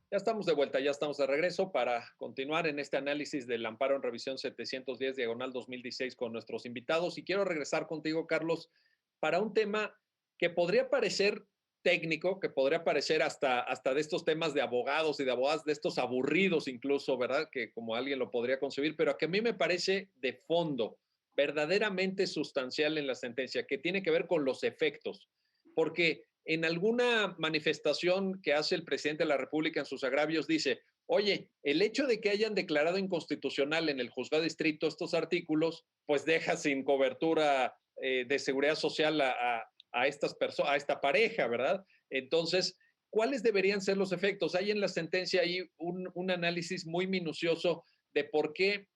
Ya estamos de vuelta, ya estamos de regreso para continuar en este análisis del amparo en revisión 710 diagonal 2016 con nuestros invitados. Y quiero regresar contigo, Carlos, para un tema que podría parecer técnico, que podría parecer hasta de estos temas de abogados y de abogadas, de estos aburridos incluso, ¿verdad? Que como alguien lo podría concebir, pero que a mí me parece de fondo, verdaderamente sustancial en la sentencia, que tiene que ver con los efectos. Porque en alguna manifestación que hace el presidente de la República en sus agravios dice, oye, el hecho de que hayan declarado inconstitucional en el juzgado de distrito estos artículos, pues deja sin cobertura de seguridad social a esta pareja, ¿verdad? Entonces, ¿cuáles deberían ser los efectos? Hay en la sentencia ahí un análisis muy minucioso de por qué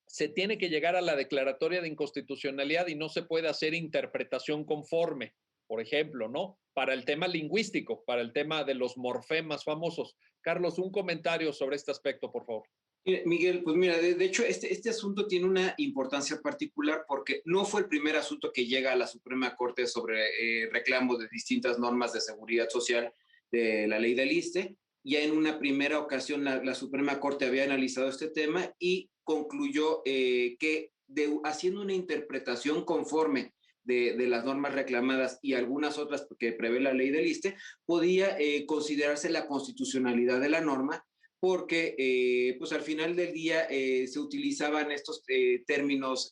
se tiene que llegar a la declaratoria de inconstitucionalidad y no se puede hacer interpretación conforme, por ejemplo, ¿no? Para el tema lingüístico, para el tema de los morfemas famosos. Carlos, un comentario sobre este aspecto, por favor. Miguel, pues mira, de hecho, este asunto tiene una importancia particular porque no fue el primer asunto que llega a la Suprema Corte sobre reclamos de distintas normas de seguridad social de la ley del ISSSTE. Ya en una primera ocasión la Suprema Corte había analizado este tema y concluyó que haciendo una interpretación conforme de las normas reclamadas y algunas otras que prevé la ley del ISSSTE, podía considerarse la constitucionalidad de la norma porque pues al final del día se utilizaban estos términos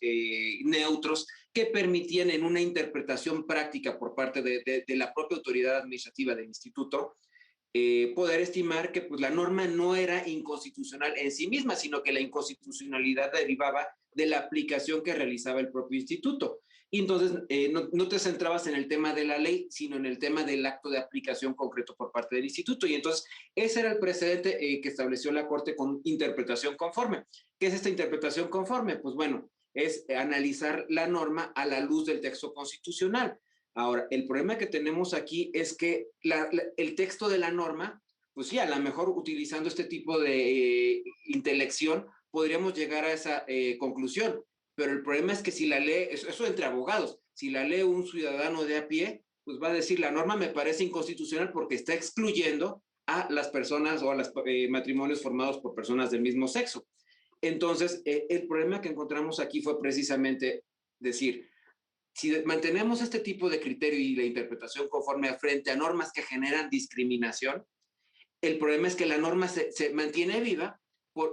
neutros que permitían en una interpretación práctica por parte de la propia autoridad administrativa del instituto poder estimar que pues, la norma no era inconstitucional en sí misma, sino que la inconstitucionalidad derivaba de la aplicación que realizaba el propio instituto. Y entonces no te centrabas en el tema de la ley, sino en el tema del acto de aplicación concreto por parte del instituto. Y entonces ese era el precedente que estableció la Corte con interpretación conforme. ¿Qué es esta interpretación conforme? Pues bueno, es analizar la norma a la luz del texto constitucional. Ahora, el problema que tenemos aquí es que el texto de la norma, pues sí, a lo mejor utilizando este tipo de intelección, podríamos llegar a esa conclusión. Pero el problema es que si la lee, eso entre abogados, si la lee un ciudadano de a pie, pues va a decir, la norma me parece inconstitucional porque está excluyendo a las personas o a los matrimonios formados por personas del mismo sexo. Entonces, el problema que encontramos aquí fue precisamente decir, si mantenemos este tipo de criterio y la interpretación conforme frente a normas que generan discriminación, el problema es que la norma se mantiene viva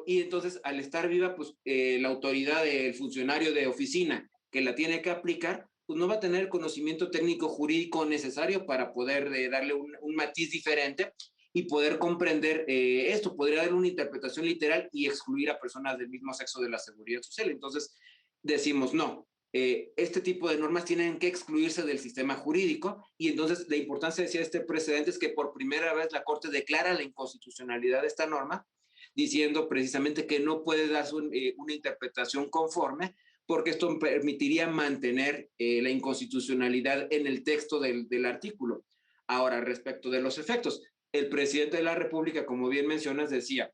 y entonces al estar viva, pues la autoridad del funcionario de oficina que la tiene que aplicar, pues no va a tener el conocimiento técnico jurídico necesario para poder darle un matiz diferente y poder comprender esto. Podría dar una interpretación literal y excluir a personas del mismo sexo de la seguridad social. Entonces decimos, no, este tipo de normas tienen que excluirse del sistema jurídico y entonces la importancia de este precedente es que por primera vez la Corte declara la inconstitucionalidad de esta norma, diciendo precisamente que no puede darse una interpretación conforme porque esto permitiría mantener la inconstitucionalidad en el texto del artículo. Ahora, respecto de los efectos, el presidente de la República, como bien mencionas, decía,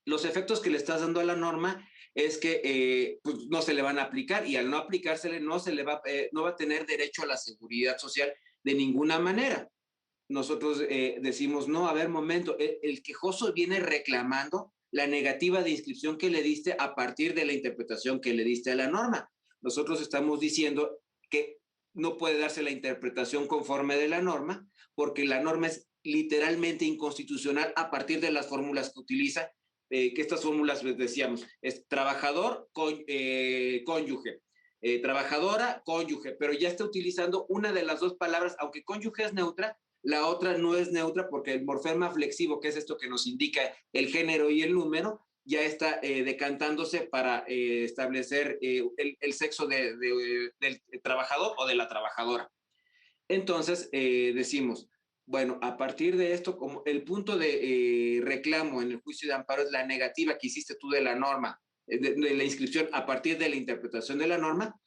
los efectos que le estás dando a la norma es que pues no se le van a aplicar y al no aplicársele no va a tener derecho a la seguridad social de ninguna manera. Nosotros decimos, no, a ver, momento, el quejoso viene reclamando la negativa de inscripción que le diste a partir de la interpretación que le diste a la norma. Nosotros estamos diciendo que no puede darse la interpretación conforme de la norma, porque la norma es literalmente inconstitucional a partir de las fórmulas que utiliza, que estas fórmulas, les decíamos, es trabajador, cónyuge, trabajadora, cónyuge, pero ya está utilizando una de las dos palabras, aunque cónyuge es neutra, la otra no es neutra porque el morfema flexivo, que es esto que nos indica el género y el número, ya está decantándose para establecer el sexo del trabajador o de la trabajadora. Entonces, decimos, bueno, a partir de esto, como el punto de reclamo en el juicio de amparo es la negativa que hiciste tú de la norma, de la inscripción a partir de la interpretación de la norma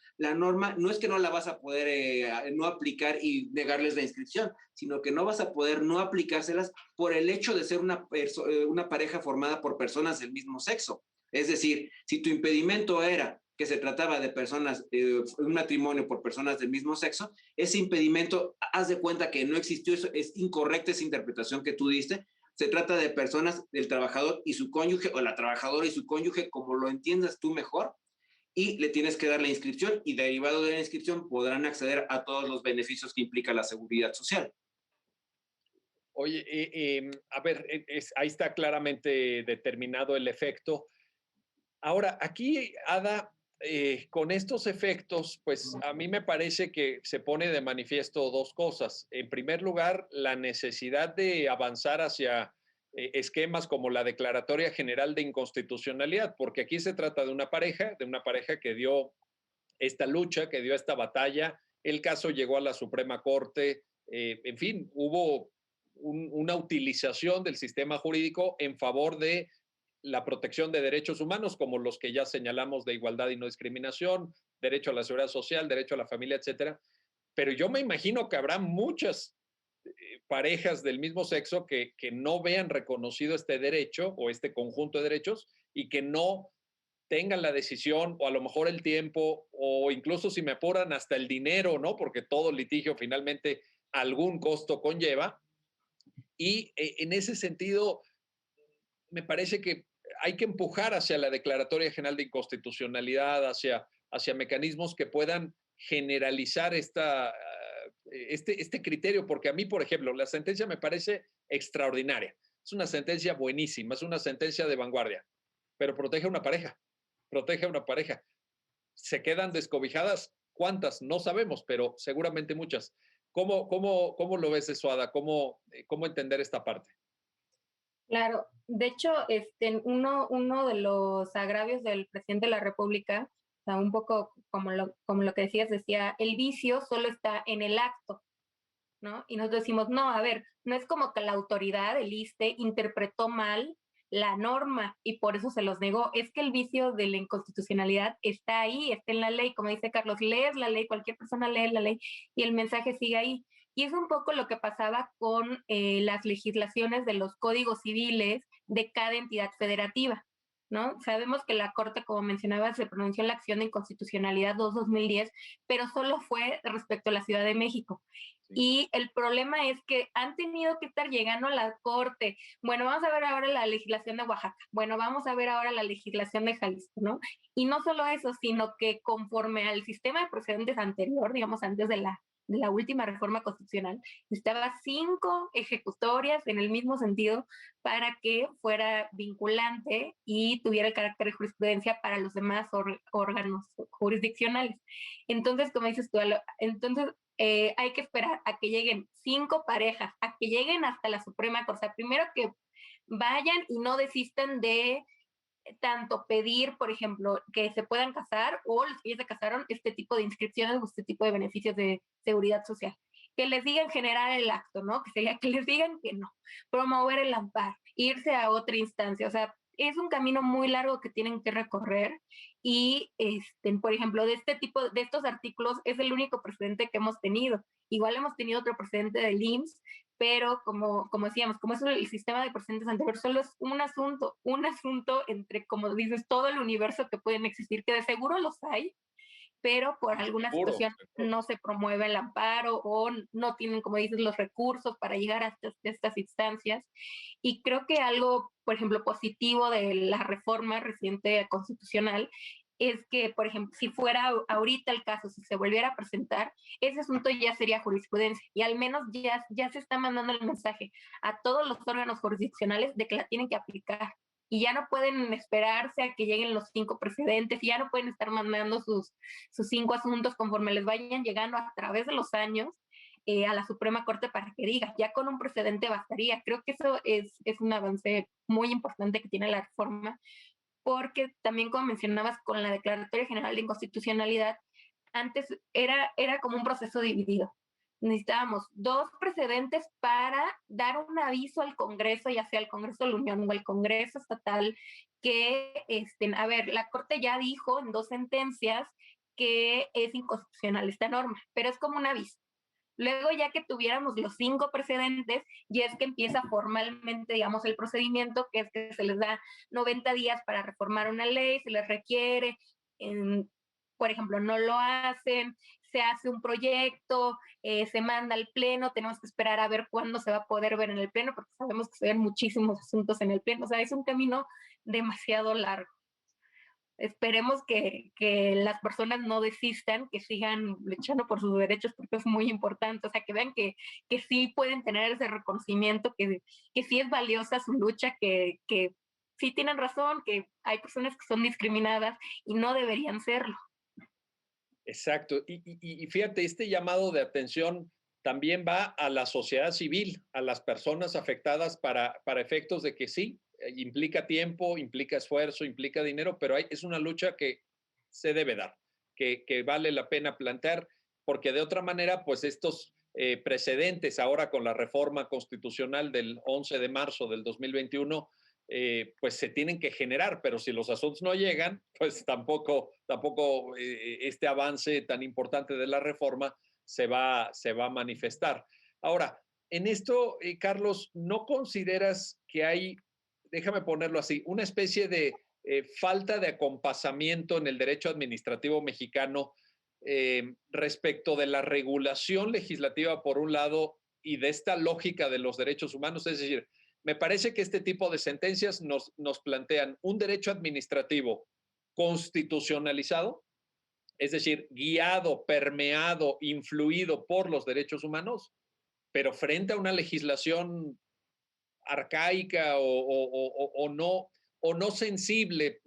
no es que no la vas a poder no aplicar y negarles la inscripción, sino que no vas a poder no aplicárselas por el hecho de ser una pareja formada por personas del mismo sexo. Es decir, si tu impedimento era que se trataba de personas, un matrimonio por personas del mismo sexo, ese impedimento, haz de cuenta que no existió, eso es incorrecta esa interpretación que tú diste. Se trata de personas, del trabajador y su cónyuge, o la trabajadora y su cónyuge, como lo entiendas tú mejor, y le tienes que dar la inscripción, y derivado de la inscripción podrán acceder a todos los beneficios que implica la seguridad social. Oye, a ver, ahí está claramente determinado el efecto. Ahora, aquí, Ada, con estos efectos, pues a mí me parece que se pone de manifiesto dos cosas. En primer lugar, la necesidad de avanzar hacia esquemas como la Declaratoria General de Inconstitucionalidad, porque aquí se trata de una pareja que dio esta lucha, que dio esta batalla. El caso llegó a la Suprema Corte. En fin, hubo una utilización del sistema jurídico en favor de la protección de derechos humanos, como los que ya señalamos de igualdad y no discriminación, derecho a la seguridad social, derecho a la familia, etcétera. Pero yo me imagino que habrá muchas parejas del mismo sexo que no vean reconocido este derecho o este conjunto de derechos y que no tengan la decisión o a lo mejor el tiempo o incluso si me apuran hasta el dinero, ¿no? Porque todo litigio finalmente algún costo conlleva. Y en ese sentido, me parece que hay que empujar hacia la Declaratoria General de Inconstitucionalidad, hacia mecanismos que puedan generalizar este criterio, porque a mí, por ejemplo, la sentencia me parece extraordinaria. Es una sentencia buenísima, es una sentencia de vanguardia, pero protege a una pareja, protege a una pareja. ¿Se quedan descobijadas? ¿Cuántas? No sabemos, pero seguramente muchas. ¿Cómo lo ves eso, Ada? ¿Cómo entender esta parte? Claro, de hecho, uno de los agravios del presidente de la República, o sea, un poco como lo que decías, decía, el vicio solo está en el acto, ¿no? Y nosotros decimos, no, a ver, no es como que la autoridad, el ISSSTE, interpretó mal la norma y por eso se los negó. Es que el vicio de la inconstitucionalidad está ahí, está en la ley. Como dice Carlos, lees la ley, cualquier persona lee la ley y el mensaje sigue ahí. Y es un poco lo que pasaba con las legislaciones de los códigos civiles de cada entidad federativa, ¿no? Sabemos que la Corte, como mencionaba, se pronunció en la acción de inconstitucionalidad 2-2010, pero solo fue respecto a la Ciudad de México. Sí. Y el problema es que han tenido que estar llegando a la Corte. Bueno, vamos a ver ahora la legislación de Oaxaca. Bueno, vamos a ver ahora la legislación de Jalisco, ¿no? Y no solo eso, sino que conforme al sistema de precedentes anterior, digamos, antes de la última reforma constitucional, necesitaba 5 ejecutorias en el mismo sentido para que fuera vinculante y tuviera el carácter de jurisprudencia para los demás órganos jurisdiccionales. Entonces, como dices tú, hay que esperar a que lleguen 5 parejas, a que lleguen hasta la Suprema Corte. O sea, primero que vayan y no desistan de tanto pedir, por ejemplo, que se puedan casar o los que ya se casaron, este tipo de inscripciones o este tipo de beneficios de seguridad social. Que les digan generar el acto, ¿no? Que sería que les digan que no. Promover el amparo, irse a otra instancia. O sea, es un camino muy largo que tienen que recorrer y, por ejemplo, de estos artículos es el único precedente que hemos tenido. Igual hemos tenido otro precedente del IMSS, pero como decíamos, como es el sistema de precedentes anterior, solo es un asunto entre, como dices, todo el universo que pueden existir, que de seguro los hay, pero por alguna situación no se promueve el amparo o no tienen, como dices, los recursos para llegar a estas instancias. Y creo que algo, por ejemplo, positivo de la reforma reciente constitucional es que, por ejemplo, si fuera ahorita el caso, si se volviera a presentar, ese asunto ya sería jurisprudencia y al menos ya se está mandando el mensaje a todos los órganos jurisdiccionales de que la tienen que aplicar y ya no pueden esperarse a que lleguen los 5 precedentes, y ya no pueden estar mandando sus 5 asuntos conforme les vayan llegando a través de los años a la Suprema Corte para que diga, ya con un precedente bastaría. Creo que eso es un avance muy importante que tiene la reforma, porque también, como mencionabas, con la Declaratoria General de Inconstitucionalidad, antes era como un proceso dividido. Necesitábamos 2 precedentes para dar un aviso al Congreso, ya sea el Congreso de la Unión o el Congreso estatal, que, a ver, la Corte ya dijo en 2 sentencias que es inconstitucional esta norma, pero es como un aviso. Luego, ya que tuviéramos los 5 precedentes, ya es que empieza formalmente, digamos, el procedimiento, que es que se les da 90 días para reformar una ley, se les requiere, por ejemplo, no lo hacen, se hace un proyecto, se manda al pleno, tenemos que esperar a ver cuándo se va a poder ver en el pleno, porque sabemos que se ven muchísimos asuntos en el pleno, o sea, es un camino demasiado largo. Esperemos que las personas no desistan, que sigan luchando por sus derechos, porque es muy importante, o sea, que vean que sí pueden tener ese reconocimiento, que sí es valiosa su lucha, que sí tienen razón, que hay personas que son discriminadas y no deberían serlo. Exacto. Y fíjate, este llamado de atención también va a la sociedad civil, a las personas afectadas para efectos de que sí, implica tiempo, implica esfuerzo, implica dinero, pero es una lucha que se debe dar, que vale la pena plantear, porque de otra manera, pues estos precedentes ahora con la reforma constitucional del 11 de marzo del 2021, pues se tienen que generar, pero si los asuntos no llegan, pues tampoco este avance tan importante de la reforma se va a manifestar. Ahora, en esto, Carlos, ¿no consideras que hay, déjame ponerlo así, una especie de falta de acompasamiento en el derecho administrativo mexicano respecto de la regulación legislativa por un lado y de esta lógica de los derechos humanos? Es decir, me parece que este tipo de sentencias nos plantean un derecho administrativo constitucionalizado, es decir, guiado, permeado, influido por los derechos humanos, pero frente a una legislación arcaica o no sensible,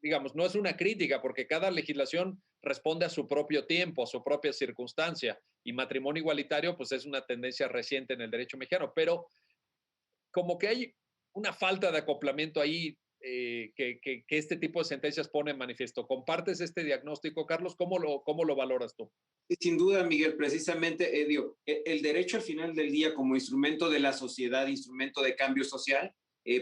digamos, no es una crítica, porque cada legislación responde a su propio tiempo, a su propia circunstancia, y matrimonio igualitario, pues es una tendencia reciente en el derecho mexicano, pero como que hay una falta de acoplamiento ahí que este tipo de sentencias pone en manifiesto. ¿Compartes este diagnóstico, Carlos? ¿Cómo lo valoras tú? Sin duda, Miguel, precisamente, el derecho al final del día como instrumento de la sociedad, instrumento de cambio social,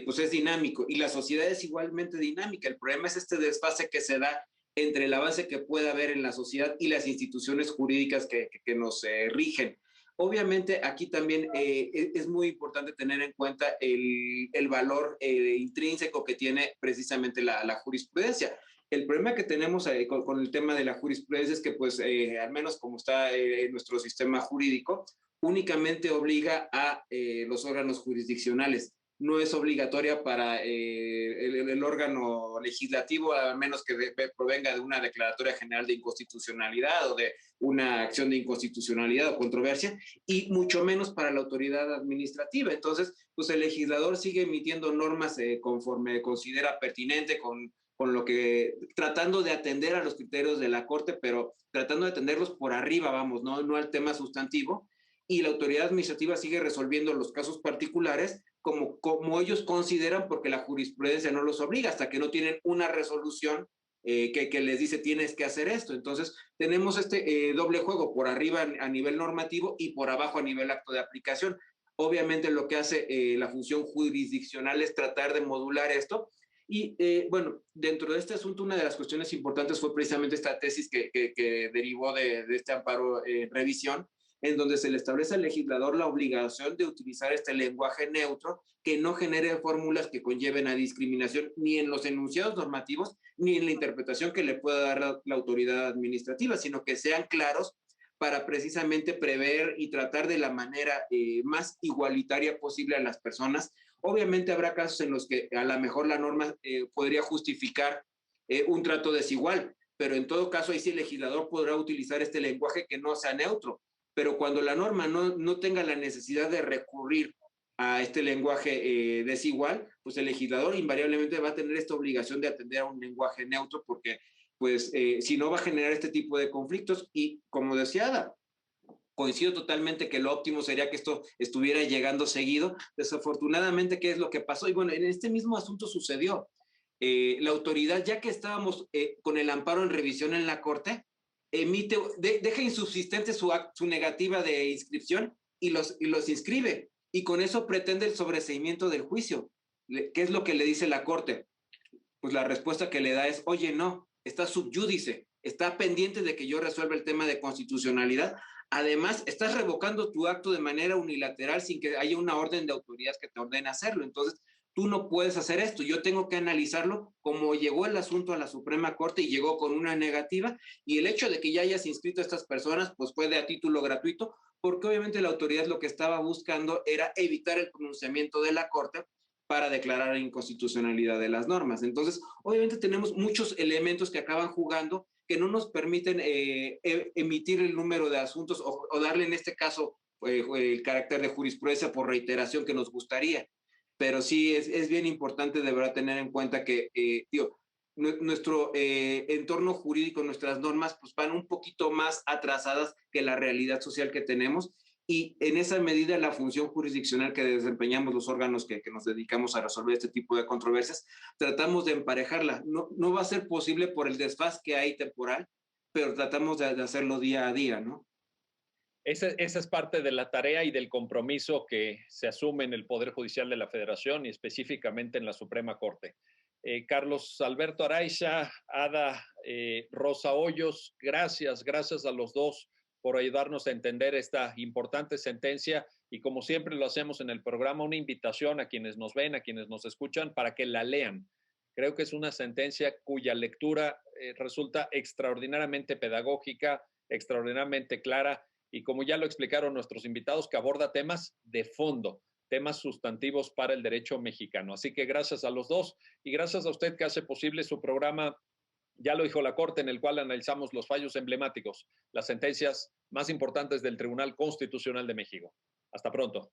pues es dinámico y la sociedad es igualmente dinámica. El problema es este desfase que se da entre el avance que puede haber en la sociedad y las instituciones jurídicas que nos rigen. Obviamente aquí también es muy importante tener en cuenta el valor intrínseco que tiene precisamente la jurisprudencia. El problema que tenemos con el tema de la jurisprudencia es que, pues, al menos como está nuestro sistema jurídico, únicamente obliga a los órganos jurisdiccionales. No es obligatoria para el órgano legislativo, a menos que provenga de una declaratoria general de inconstitucionalidad o de una acción de inconstitucionalidad o controversia, y mucho menos para la autoridad administrativa. Entonces, pues el legislador sigue emitiendo normas conforme considera pertinente, con lo que, tratando de atender a los criterios de la Corte, pero tratando de atenderlos por arriba, vamos, no al tema sustantivo, y la autoridad administrativa sigue resolviendo los casos particulares como ellos consideran, porque la jurisprudencia no los obliga, hasta que no tienen una resolución que les dice tienes que hacer esto. Entonces tenemos este doble juego, por arriba a nivel normativo y por abajo a nivel acto de aplicación. Obviamente lo que hace la función jurisdiccional es tratar de modular esto. Y bueno, dentro de este asunto, una de las cuestiones importantes fue precisamente esta tesis que derivó de este amparo revisión, en donde se le establece al legislador la obligación de utilizar este lenguaje neutro que no genere fórmulas que conlleven a discriminación ni en los enunciados normativos ni en la interpretación que le pueda dar la autoridad administrativa, sino que sean claros para precisamente prever y tratar de la manera más igualitaria posible a las personas. Obviamente habrá casos en los que a lo mejor la norma podría justificar un trato desigual, pero en todo caso ahí sí el legislador podrá utilizar este lenguaje que no sea neutro, pero cuando la norma no tenga la necesidad de recurrir a este lenguaje desigual, pues el legislador invariablemente va a tener esta obligación de atender a un lenguaje neutro porque pues si no va a generar este tipo de conflictos y como decía Ada, coincido totalmente que lo óptimo sería que esto estuviera llegando seguido. Desafortunadamente, ¿qué es lo que pasó? Y bueno, en este mismo asunto sucedió. La autoridad, ya que estábamos con el amparo en revisión en la Corte, deja insubsistente su negativa de inscripción y los inscribe. Y con eso pretende el sobreseimiento del juicio. ¿Qué es lo que le dice la Corte? Pues la respuesta que le da es, oye, no, está subyúdice, está pendiente de que yo resuelva el tema de constitucionalidad. Además, estás revocando tu acto de manera unilateral sin que haya una orden de autoridad que te ordene hacerlo. Entonces, tú no puedes hacer esto. Yo tengo que analizarlo como llegó el asunto a la Suprema Corte y llegó con una negativa. Y el hecho de que ya hayas inscrito a estas personas, pues fue de a título gratuito, porque obviamente la autoridad lo que estaba buscando era evitar el pronunciamiento de la Corte para declarar la inconstitucionalidad de las normas. Entonces, obviamente tenemos muchos elementos que acaban jugando que no nos permiten emitir el número de asuntos o darle en este caso el carácter de jurisprudencia por reiteración que nos gustaría. Pero sí es bien importante de verdad tener en cuenta que, nuestro entorno jurídico, nuestras normas, pues van un poquito más atrasadas que la realidad social que tenemos y en esa medida la función jurisdiccional que desempeñamos los órganos que nos dedicamos a resolver este tipo de controversias, tratamos de emparejarla. No va a ser posible por el desfase que hay temporal, pero tratamos de hacerlo día a día, ¿no? Esa es parte de la tarea y del compromiso que se asume en el Poder Judicial de la Federación y específicamente en la Suprema Corte. Carlos Alberto Araiza, Ada Rosa Hoyos, gracias a los dos por ayudarnos a entender esta importante sentencia y como siempre lo hacemos en el programa, una invitación a quienes nos ven, a quienes nos escuchan, para que la lean. Creo que es una sentencia cuya lectura resulta extraordinariamente pedagógica, extraordinariamente clara y como ya lo explicaron nuestros invitados, que aborda temas de fondo, temas sustantivos para el derecho mexicano. Así que gracias a los dos y gracias a usted que hace posible su programa Ya lo dijo la Corte, en el cual analizamos los fallos emblemáticos, las sentencias más importantes del Tribunal Constitucional de México. Hasta pronto.